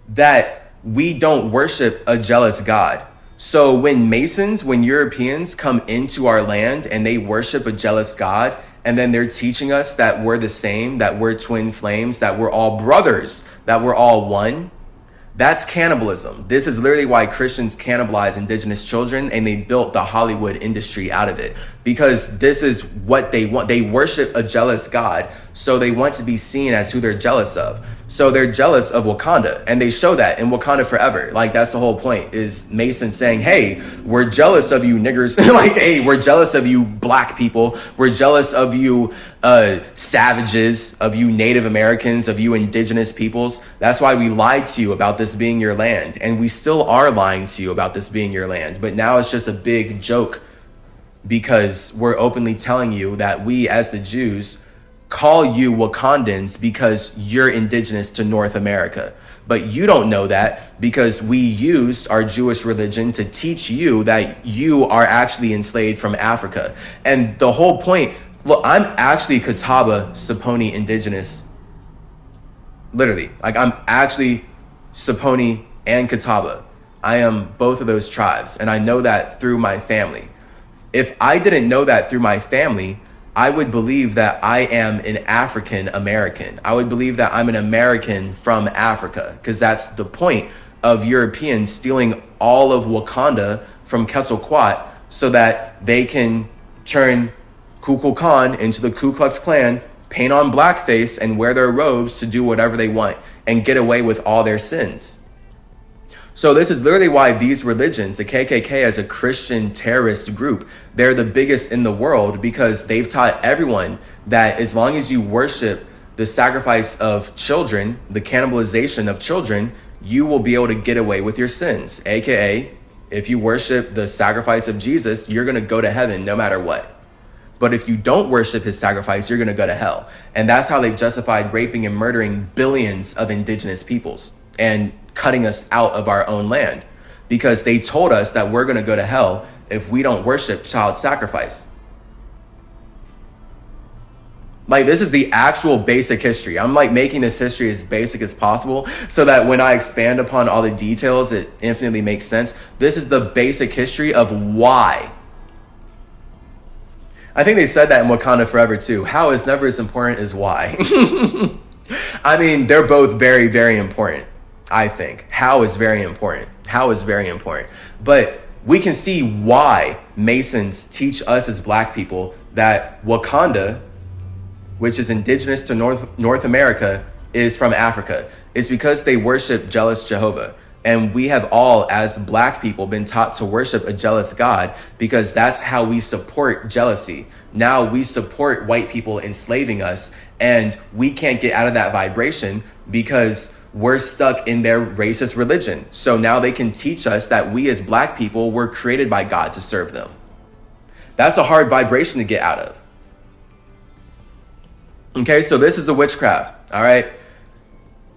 that we don't worship a jealous God. So when Europeans come into our land and they worship a jealous God, and then they're teaching us that we're the same, that we're twin flames, that we're all brothers, that we're all one, that's cannibalism. This is literally why Christians cannibalize indigenous children, and they built the Hollywood industry out of it, because this is what they want. They worship a jealous God, so they want to be seen as who they're jealous of. So they're jealous of Wakanda, and they show that in Wakanda Forever. Like, that's the whole point, is Mason saying, hey, we're jealous of you niggers. Like, hey, we're jealous of you black people. We're jealous of you savages, of you Native Americans, of you indigenous peoples. That's why we lied to you about this being your land, and we still are lying to you about this being your land. But now it's just a big joke, because we're openly telling you that we as the Jews call you Wakandans because you're indigenous to North America. But you don't know that because we used our Jewish religion to teach you that you are actually enslaved from Africa. And the whole point, look, I'm actually Catawba Saponi indigenous. Literally, like, I'm actually Saponi and Catawba. I am both of those tribes, and I know that through my family. If I didn't know that through my family, I would believe that I am an African American. I would believe that I'm an American from Africa, because that's the point of Europeans stealing all of Wakanda from Quetzalcoatl so that they can turn Kukulkan into the Ku Klux Klan, paint on blackface, and wear their robes to do whatever they want and get away with all their sins. So this is literally why these religions, the KKK as a Christian terrorist group, they're the biggest in the world, because they've taught everyone that as long as you worship the sacrifice of children, the cannibalization of children, you will be able to get away with your sins. AKA, if you worship the sacrifice of Jesus, you're going to go to heaven no matter what. But if you don't worship his sacrifice, you're going to go to hell. And that's how they justified raping and murdering billions of indigenous peoples and cutting us out of our own land, because they told us that we're going to go to hell if we don't worship child sacrifice. Like, this is the actual basic history. I'm like making this history as basic as possible so that when I expand upon all the details, it infinitely makes sense. This is the basic history of why. I think they said that in Wakanda Forever too. How is never as important as why. I mean, they're both very, very important. I think how is very important. How is very important. But we can see why Masons teach us as black people that Wakanda, which is indigenous to North America, is from Africa. It's because they worship jealous Jehovah. And we have all, as black people, been taught to worship a jealous God, because that's how we support jealousy. Now we support white people enslaving us, and we can't get out of that vibration because we're stuck in their racist religion. So now they can teach us that we as black people were created by God to serve them. That's a hard vibration to get out of. Okay, so this is the witchcraft, all right?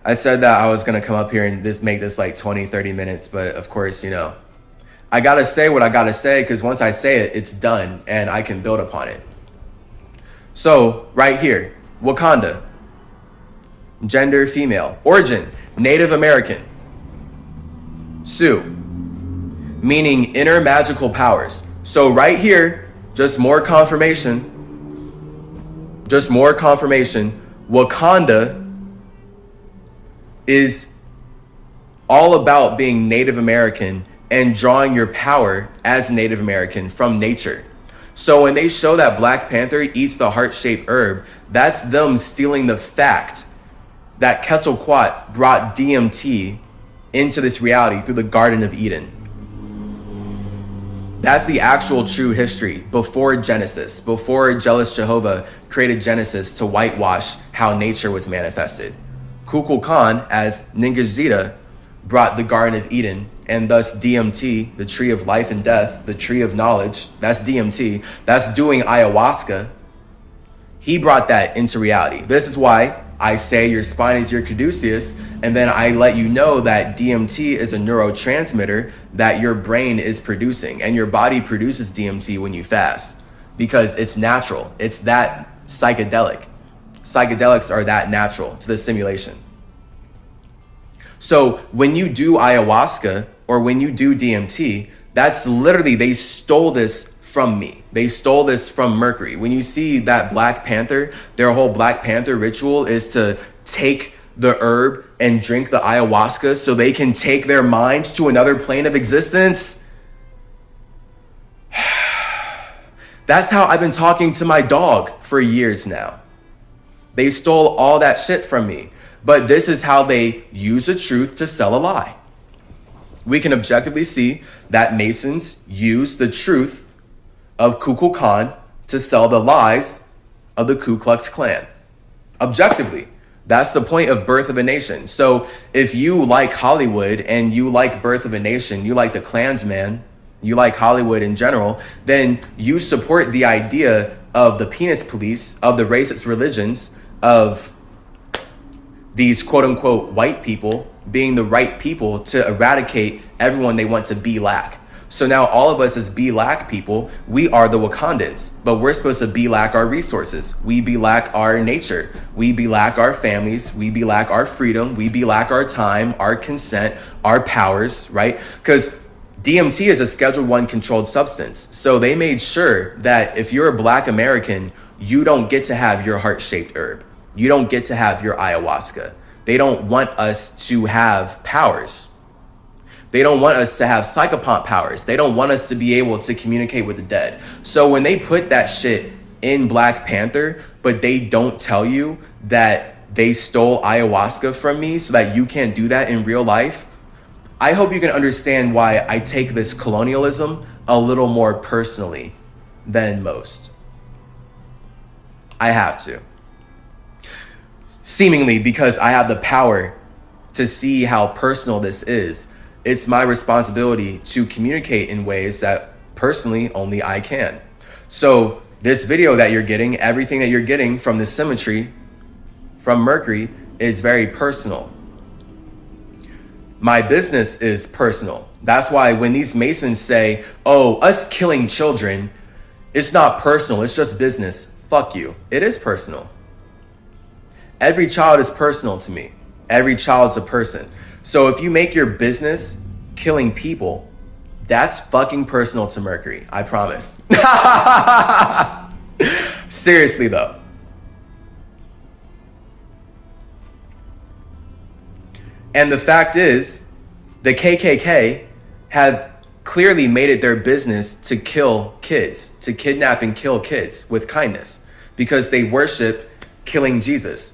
I said that I was going to come up here and make this like 20, 30 minutes, but of course, you know, I got to say what I got to say, because once I say it, it's done and I can build upon it. So right here, Wakanda, gender female, origin Native American, Sioux, meaning inner magical powers. So right here, just more confirmation, Wakanda is all about being Native American and drawing your power as Native American from nature. So when they show that Black Panther eats the heart-shaped herb, that's them stealing the fact that Quetzalcoatl brought DMT into this reality through the Garden of Eden. That's the actual true history before Genesis, before jealous Jehovah created Genesis to whitewash how nature was manifested. Kukulkan, as Ningishzida, brought the Garden of Eden, and thus DMT, the tree of life and death, the tree of knowledge, that's DMT, that's doing ayahuasca. He brought that into reality. This is why I say your spine is your caduceus, and then I let you know that DMT is a neurotransmitter that your brain is producing, and your body produces DMT when you fast because it's natural. It's that psychedelic. Psychedelics are that natural to the simulation. So when you do ayahuasca or when you do DMT, that's literally, they stole this from me. They stole this from Mercury. When you see that Black Panther, their whole Black Panther ritual is to take the herb and drink the ayahuasca so they can take their mind to another plane of existence. That's how I've been talking to my dog for years now. They stole all that shit from me. But this is how they use the truth to sell a lie. We can objectively see that Masons use the truth of Kukulkan to sell the lies of the Ku Klux Klan. Objectively, that's the point of Birth of a Nation. So if you like Hollywood and you like Birth of a Nation, you like the Klansman, you like Hollywood in general, then you support the idea of the penis police, of the racist religions, of these quote unquote white people being the right people to eradicate everyone they want to be lack. So now all of us as be lack people, we are the Wakandans, but we're supposed to be lack our resources. We be lack our nature. We be lack our families. We be lack our freedom. We be lack our time, our consent, our powers, right? Because DMT is a Schedule I controlled substance. So they made sure that if you're a Black American, you don't get to have your heart-shaped herb. You don't get to have your ayahuasca. They don't want us to have powers. They don't want us to have Cychopomp powers. They don't want us to be able to communicate with the dead. So when they put that shit in Black Panther, but they don't tell you that they stole ayahuasca from me so that you can't do that in real life, I hope you can understand why I take this colonialism a little more personally than most. I have to. Seemingly because I have the power to see how personal this is. It's my responsibility to communicate in ways that personally only I can. So this video that you're getting, everything that you're getting from the CymaTree, from Mercury, is very personal. My business is personal. That's why when these Masons say, oh, us killing children, it's not personal, it's just business. Fuck you. It is personal. Every child is personal to me. Every child's a person. So if you make your business killing people, that's fucking personal to Mercury. I promise. Seriously though. And the fact is, the KKK have clearly made it their business to kill kids, to kidnap and kill kids with kindness, because they worship killing Jesus.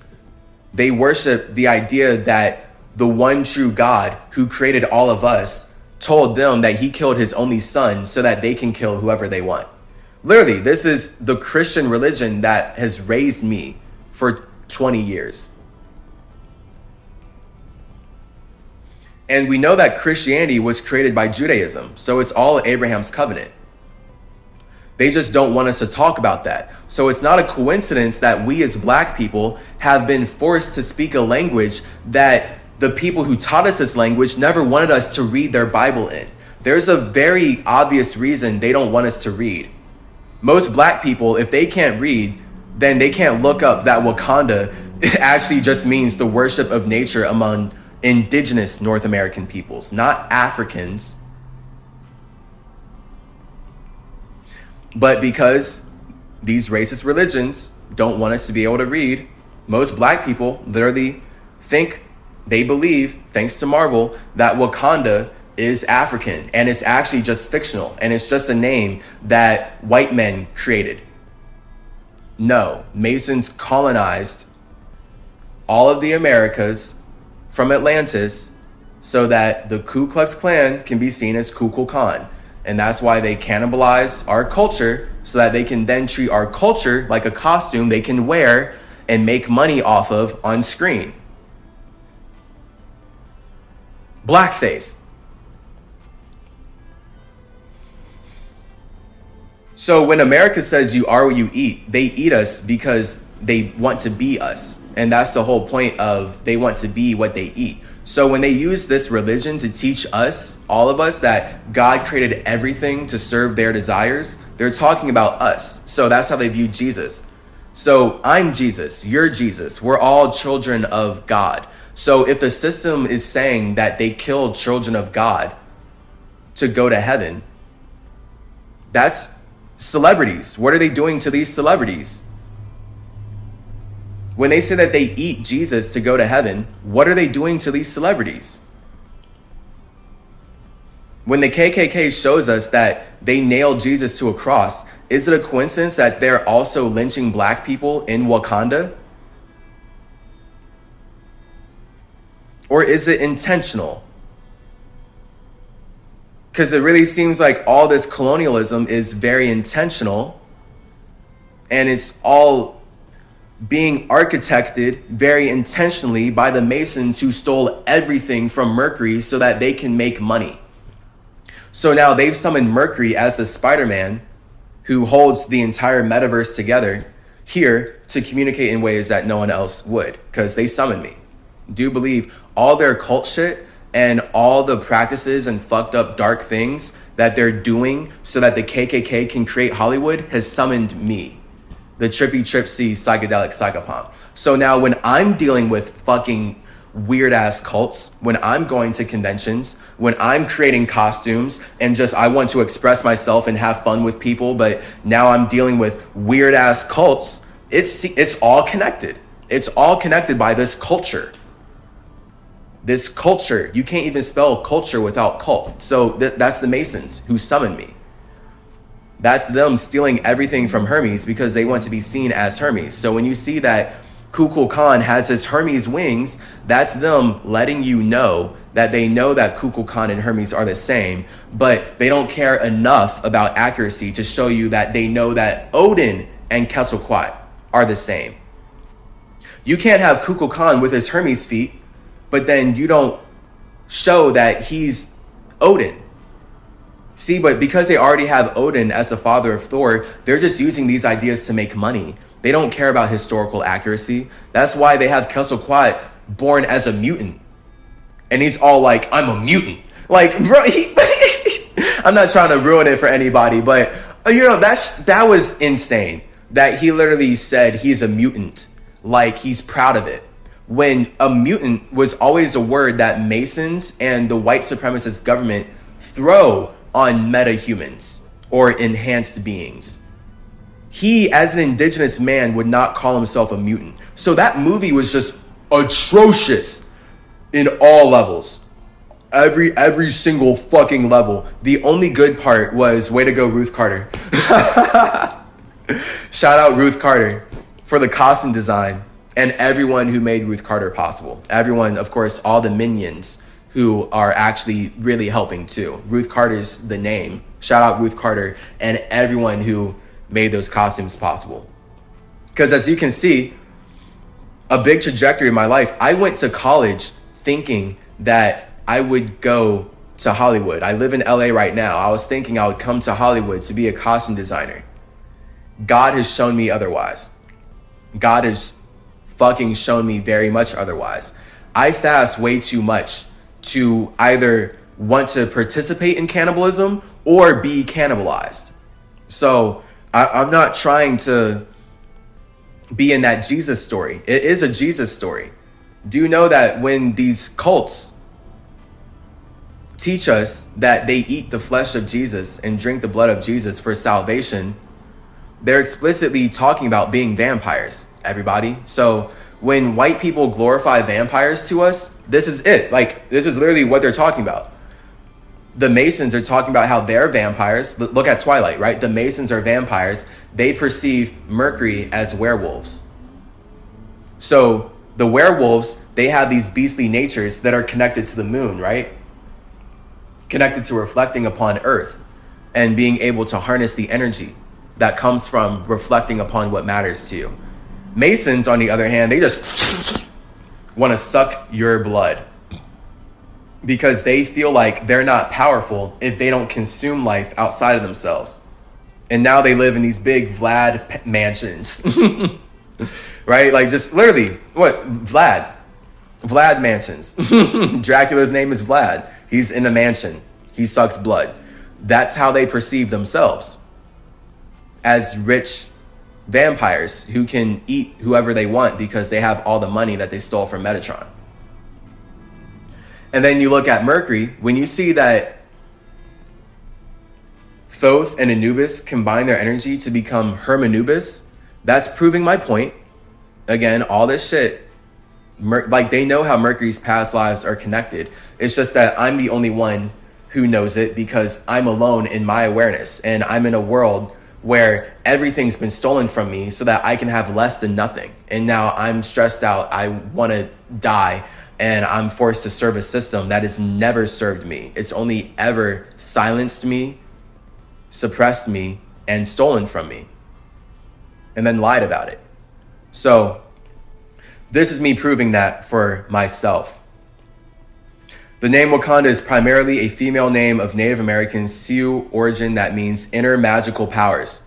They worship the idea that the one true God who created all of us told them that he killed his only son so that they can kill whoever they want. Literally, this is the Christian religion that has raised me for 20 years. And we know that Christianity was created by Judaism, so it's all Abraham's covenant. They just don't want us to talk about that. So it's not a coincidence that we as black people have been forced to speak a language that the people who taught us this language never wanted us to read their Bible in. There's a very obvious reason they don't want us to read. Most black people, if they can't read, then they can't look up that Wakanda actually just means the worship of nature among indigenous North American peoples, not Africans. But because these racist religions don't want us to be able to read, most black people literally think, they believe, thanks to Marvel, that Wakanda is African, and it's actually just fictional, and it's just a name that white men created. No, Masons colonized all of the Americas from Atlantis so that the Ku Klux Klan can be seen as Kukulkan. And that's why they cannibalize our culture so that they can then treat our culture like a costume they can wear and make money off of on screen. Blackface. So when America says you are what you eat, they eat us because they want to be us. And that's the whole point of they want to be what they eat. So when they use this religion to teach us, all of us, that God created everything to serve their desires, they're talking about us. So that's how they view Jesus. So I'm Jesus, you're Jesus, we're all children of God. So if the system is saying that they killed children of God to go to heaven, that's celebrities. What are they doing to these celebrities? When they say that they eat Jesus to go to heaven, what are they doing to these celebrities? When the KKK shows us that they nailed Jesus to a cross, is it a coincidence that they're also lynching black people in Wakanda? Or is it intentional? Because it really seems like all this colonialism is very intentional, and it's all being architected very intentionally by the Masons who stole everything from Mercury so that they can make money. So now they've summoned Mercury as the Spider-Man who holds the entire metaverse together here to communicate in ways that no one else would, because they summoned me. Do you believe all their cult shit and all the practices and fucked up dark things that they're doing so that the KKK can create Hollywood has summoned me, the trippy tripsy psychedelic psychopomp. So now when I'm dealing with fucking weird ass cults, when I'm going to conventions, when I'm creating costumes and just I want to express myself and have fun with people, but now I'm dealing with weird ass cults, it's all connected. It's all connected by this culture. This culture, you can't even spell culture without cult. So that's the Masons who summoned me. That's them stealing everything from Hermes because they want to be seen as Hermes. So when you see that Kukulkan has his Hermes wings, that's them letting you know that they know that Kukulkan and Hermes are the same, but they don't care enough about accuracy to show you that they know that Odin and Quetzalcoatl are the same. You can't have Kukulkan with his Hermes feet, but then you don't show that he's Odin. See, but because they already have Odin as the father of Thor, they're just using these ideas to make money. They don't care about historical accuracy. That's why they have Quetzalcoatl born as a mutant. And he's all like, I'm a mutant. Like, bro, I'm not trying to ruin it for anybody, but that was insane. That he literally said he's a mutant, like he's proud of it. When a mutant was always a word that Masons and the white supremacist government throw on meta-humans or enhanced beings. He, as an indigenous man, would not call himself a mutant. So that movie was just atrocious in all levels. Every single fucking level. The only good part was, way to go, Ruth Carter. Shout out Ruth Carter for the costume design and everyone who made Ruth Carter possible. Everyone, of course, all the minions who are actually really helping too. Ruth Carter's the name. Shout out Ruth Carter and everyone who made those costumes possible. Because as you can see, a big trajectory in my life, I went to college thinking that I would go to Hollywood. I live in LA right now. I was thinking I would come to Hollywood to be a costume designer. God has shown me otherwise. God has fucking shown me very much otherwise. I fast way too much to either want to participate in cannibalism or be cannibalized. So I'm not trying to be in that Jesus story. It is a Jesus story. Do you know that when these cults teach us that they eat the flesh of Jesus and drink the blood of Jesus for salvation, they're explicitly talking about being vampires, everybody. So when white people glorify vampires to us, this is it. Like, this is literally what they're talking about. The Masons are talking about how they're vampires. Look at Twilight, right? The Masons are vampires. They perceive Mercury as werewolves. So the werewolves, they have these beastly natures that are connected to the moon, right? Connected to reflecting upon Earth and being able to harness the energy that comes from reflecting upon what matters to you. Masons, on the other hand, they just want to suck your blood because they feel like they're not powerful if they don't consume life outside of themselves. And now they live in these big Vlad mansions, right? Like, just literally, what? Vlad mansions. Dracula's name is Vlad. He's in a mansion. He sucks blood. That's how they perceive themselves, as rich vampires who can eat whoever they want because they have all the money that they stole from Metatron. And then you look at Mercury, when you see that Thoth and Anubis combine their energy to become Hermanubis, that's proving my point. Again, all this shit, like, they know how Mercury's past lives are connected. It's just that I'm the only one who knows it because I'm alone in my awareness, and I'm in a world where everything's been stolen from me so that I can have less than nothing. And now I'm stressed out. I want to die, and I'm forced to serve a system that has never served me. It's only ever silenced me, suppressed me, and stolen from me, and then lied about it. So this is me proving that for myself. The name Wakanda is primarily a female name of Native American Sioux origin that means inner magical powers.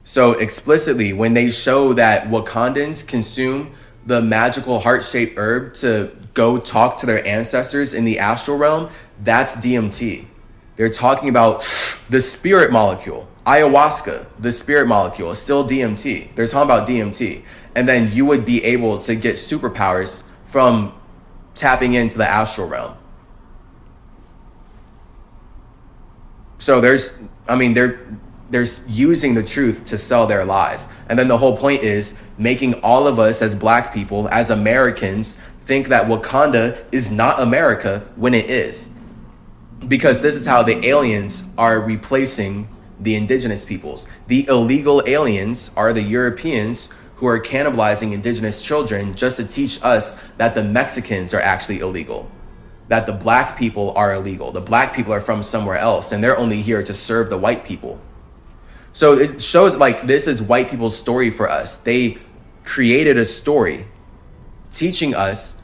So explicitly, when they show that Wakandans consume the magical heart-shaped herb to go talk to their ancestors in the astral realm, that's DMT. They're talking about the spirit molecule. Ayahuasca, the spirit molecule, is still DMT. They're talking about DMT. And then you would be able to get superpowers from tapping into the astral realm. So they're using the truth to sell their lies. And then the whole point is making all of us as black people, as Americans, think that Wakanda is not America when it is. Because this is how the aliens are replacing the indigenous peoples. The illegal aliens are the Europeans who are cannibalizing indigenous children just to teach us that the Mexicans are actually illegal. that the black people are illegal. The black people are from somewhere else, and they're only here to serve the white people. So it shows like this is white people's story for us. They created a story teaching us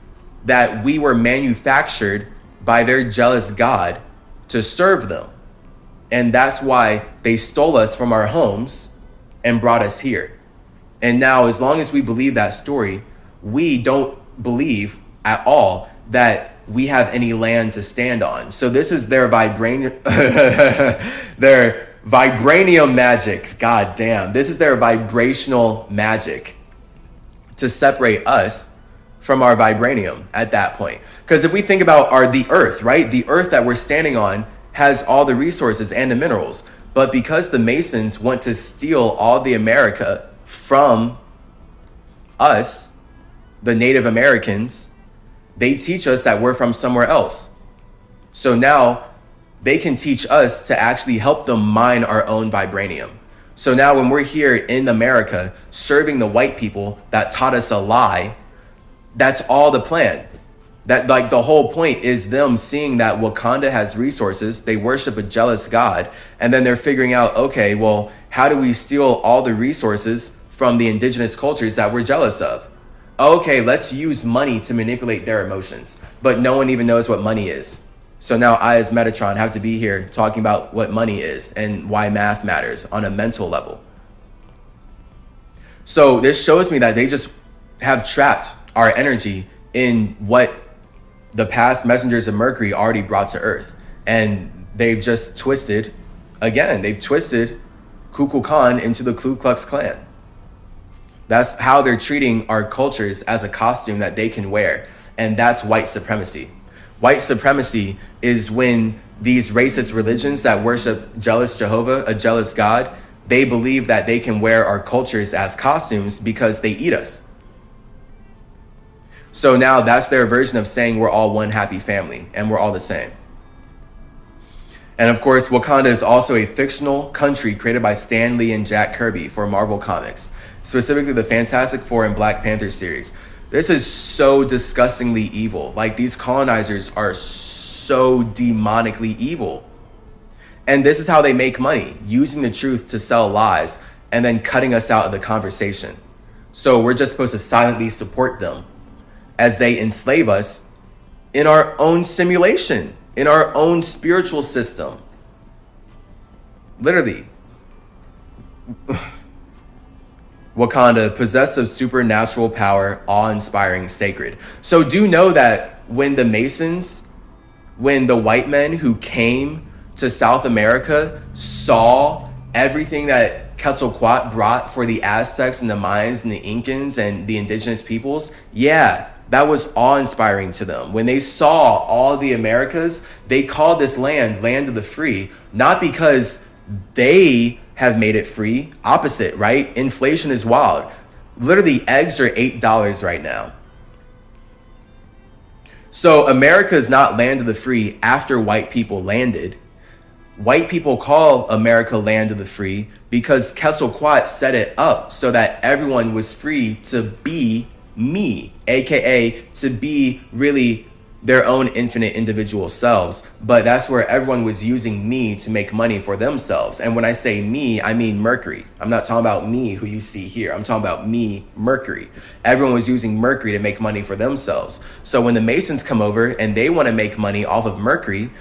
that we were manufactured by their jealous God to serve them. And that's why they stole us from our homes and brought us here. And now, as long as we believe that story, we don't believe at all that we have any land to stand on. So this is their their vibranium magic. God damn. This is their vibrational magic to separate us from our vibranium at that point. Because if we think about the earth, right? The earth that we're standing on has all the resources and the minerals. But because the Masons want to steal all the America from us, the Native Americans, they teach us that we're from somewhere else. So now they can teach us to actually help them mine our own vibranium. So now when we're here in America serving the white people that taught us a lie, that's all the plan. That like the whole point is them seeing that Wakanda has resources, they worship a jealous God, and then they're figuring out, okay, well, how do we steal all the resources from the indigenous cultures that we're jealous of? Okay, let's use money to manipulate their emotions. But no one even knows what money is. So now I, as Metatron, have to be here talking about what money is and why math matters on a mental level. So this shows me that they just have trapped our energy in what the past messengers of Mercury already brought to Earth. And they've just twisted, again, they've twisted Kukulkan into the Ku Klux Klan. That's how they're treating our cultures as a costume that they can wear. And that's white supremacy. White supremacy is when these racist religions that worship jealous Jehovah, a jealous God, they believe that they can wear our cultures as costumes because they eat us. So now that's their version of saying we're all one happy family and we're all the same. And of course, Wakanda is also a fictional country created by Stan Lee and Jack Kirby for Marvel Comics, specifically the Fantastic Four and Black Panther series. This is so disgustingly evil. Like, these colonizers are so demonically evil. And this is how they make money, using the truth to sell lies and then cutting us out of the conversation. So we're just supposed to silently support them as they enslave us in our own simulation, in our own spiritual system. Literally. Wakanda, possessed of supernatural power, awe-inspiring, sacred. So do know that when the Masons, when the white men who came to South America saw everything that Quetzalcoatl brought for the Aztecs and the Mayans and the Incans and the indigenous peoples, yeah, that was awe-inspiring to them. When they saw all the Americas, they called this land, land of the free, not because they have made it free. Opposite, right? Inflation is wild. Literally, eggs are $8 right now. So America is not land of the free after white people landed. White people call America land of the free because Quetzalcoatl set it up so that everyone was free to be me, aka to be really their own infinite individual selves. But that's where everyone was using me to make money for themselves. And when I say me, I mean Mercury. I'm not talking about me who you see here. I'm talking about me, Mercury. Everyone was using Mercury to make money for themselves. So when the Masons come over and they want to make money off of Mercury,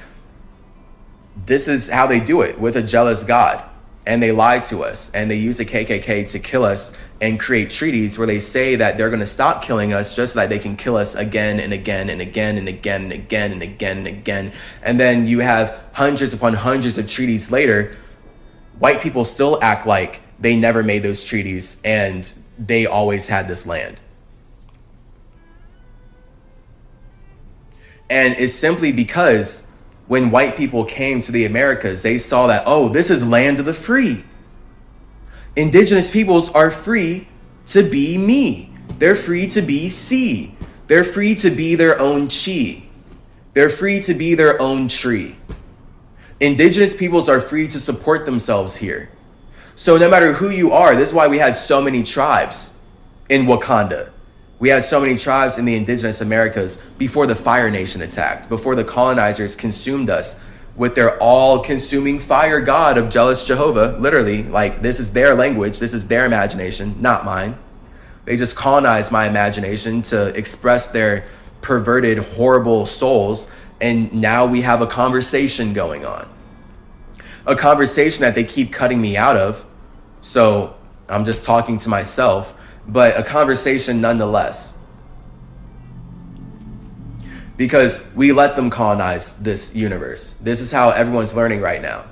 this is how they do it, with a jealous God. And they lie to us, and they use the KKK to kill us and create treaties where they say that they're going to stop killing us just so that they can kill us again and again and again and again and again and again and again. And then you have hundreds upon hundreds of treaties later. White people still act like they never made those treaties and they always had this land. And it's simply because when white people came to the Americas, they saw that, oh, this is land of the free. Indigenous peoples are free to be me. They're free to be C. They're free to be their own chi. They're free to be their own tree. Indigenous peoples are free to support themselves here. So no matter who you are, this is why we had so many tribes in Wakanda. We had so many tribes in the indigenous Americas before the Fire Nation attacked, before the colonizers consumed us with their all-consuming fire god of jealous Jehovah. Literally, like, this is their language, this is their imagination, not mine. They just colonized my imagination to express their perverted, horrible souls, and now we have a conversation going on. A conversation that they keep cutting me out of, so I'm just talking to myself, but a conversation nonetheless. Because we let them colonize this universe. This is how everyone's learning right now.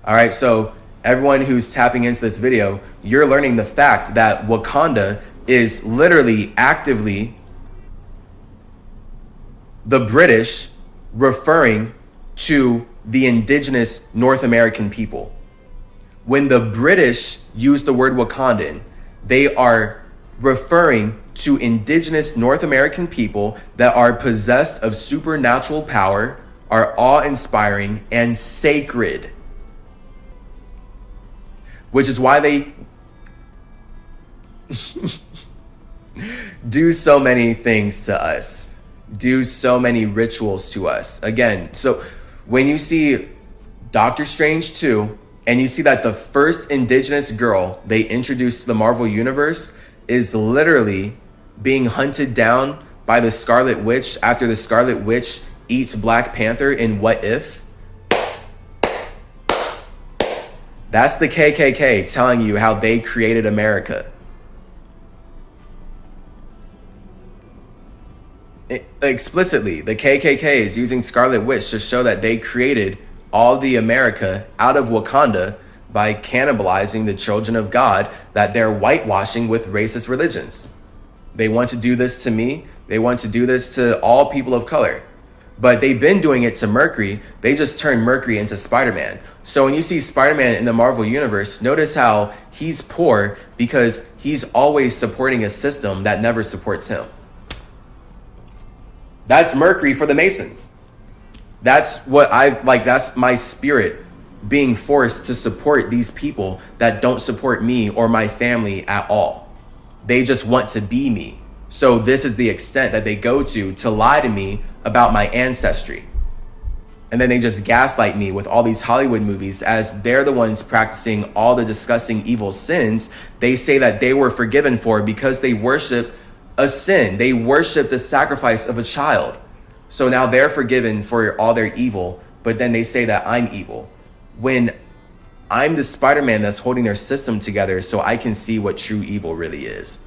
All right, so everyone who's tapping into this video, you're learning the fact that Wakanda is literally actively the British referring to the indigenous North American people. When the British use the word Wakandan, they are referring to indigenous North American people that are possessed of supernatural power, are awe-inspiring and sacred. Which is why they do so many things to us, do so many rituals to us. Again, so when you see Doctor Strange 2, and you see that the first indigenous girl they introduced to the Marvel Universe is literally being hunted down by the Scarlet Witch after the Scarlet Witch eats Black Panther in What If? That's the KKK telling you how they created America. Explicitly, the KKK is using Scarlet Witch to show that they created all the America out of Wakanda by cannibalizing the children of God that they're whitewashing with racist religions. They want to do this to me. They want to do this to all people of color. But they've been doing it to Mercury. They just turned Mercury into Spider-Man. So when you see Spider-Man in the Marvel Universe, notice how he's poor because he's always supporting a system that never supports him. That's Mercury for the Masons. That's what that's my spirit being forced to support these people that don't support me or my family at all. They just want to be me. So this is the extent that they go to lie to me about my ancestry. And then they just gaslight me with all these Hollywood movies as they're the ones practicing all the disgusting evil sins they say that they were forgiven for because they worship a sin. They worship the sacrifice of a child. So now they're forgiven for all their evil, but then they say that I'm evil. When I'm the Spider-Man that's holding their system together so I can see what true evil really is.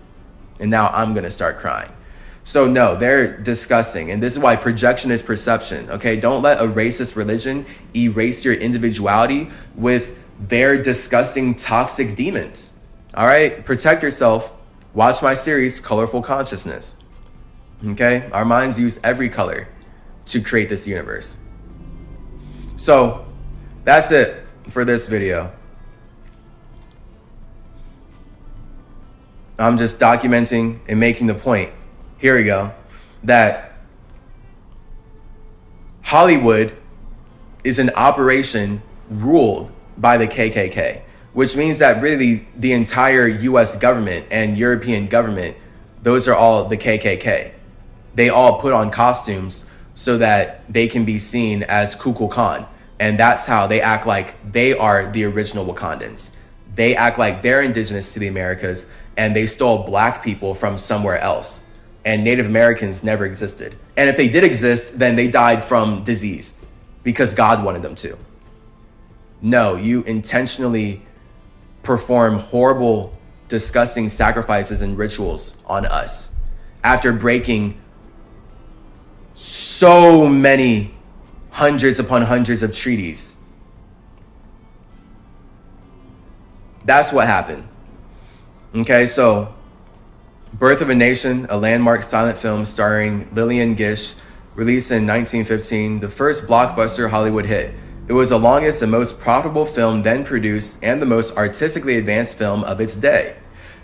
And now I'm going to start crying. So no, they're disgusting. And this is why projection is perception, okay? Don't let a racist religion erase your individuality with their disgusting, toxic demons, all right? Protect yourself. Watch my series, Colorful Consciousness, okay? Our minds use every color to create this universe. So that's it for this video. I'm just documenting and making the point. Here we go. That Hollywood is an operation ruled by the KKK, which means that really the entire US government and European government, those are all the KKK. They all put on costumes so that they can be seen as Kukulkan. And that's how they act like they are the original Wakandans. They act like they're indigenous to the Americas and they stole black people from somewhere else. And Native Americans never existed. And if they did exist, then they died from disease because God wanted them to. No, you intentionally perform horrible, disgusting sacrifices and rituals on us after breaking so many hundreds upon hundreds of treaties. That's what happened. Okay, so Birth of a Nation, a landmark silent film starring Lillian Gish, released in 1915, the first blockbuster Hollywood hit. It was the longest and most profitable film then produced and the most artistically advanced film of its day.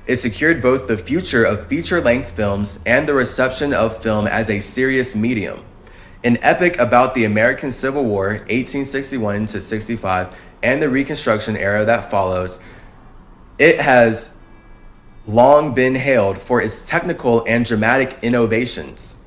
It secured both the future of feature-length films and the reception of film as a serious medium. An epic about the American Civil War, 1861 to 65, and the Reconstruction era that follows, it has long been hailed for its technical and dramatic innovations,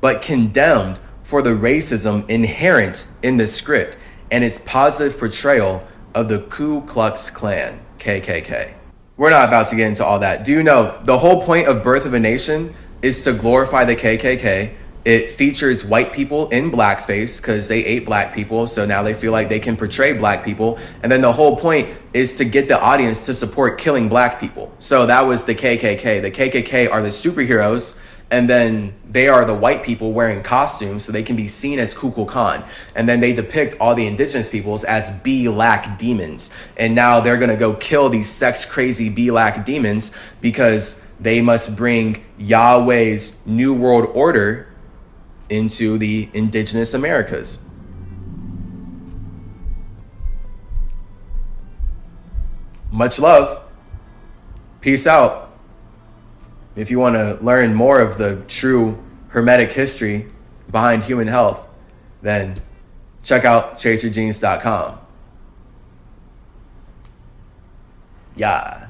but condemned for the racism inherent in the script and its positive portrayal of the Ku Klux Klan, KKK. We're not about to get into all that. Do you know the whole point of Birth of a Nation is to glorify the KKK? It features white people in blackface because they ate black people, so now they feel like they can portray black people. And then the whole point is to get the audience to support killing black people. So that was the KKK. The KKK are the superheroes, and then they are the white people wearing costumes so they can be seen as Kukulkan. And then they depict all the indigenous peoples as black demons. And now they're gonna go kill these sex crazy black demons because they must bring Yahweh's New World Order into the indigenous Americas. Much love. Peace out. If you want to learn more of the true Hermetic history behind human health, then check out chasergenes.com. Yeah.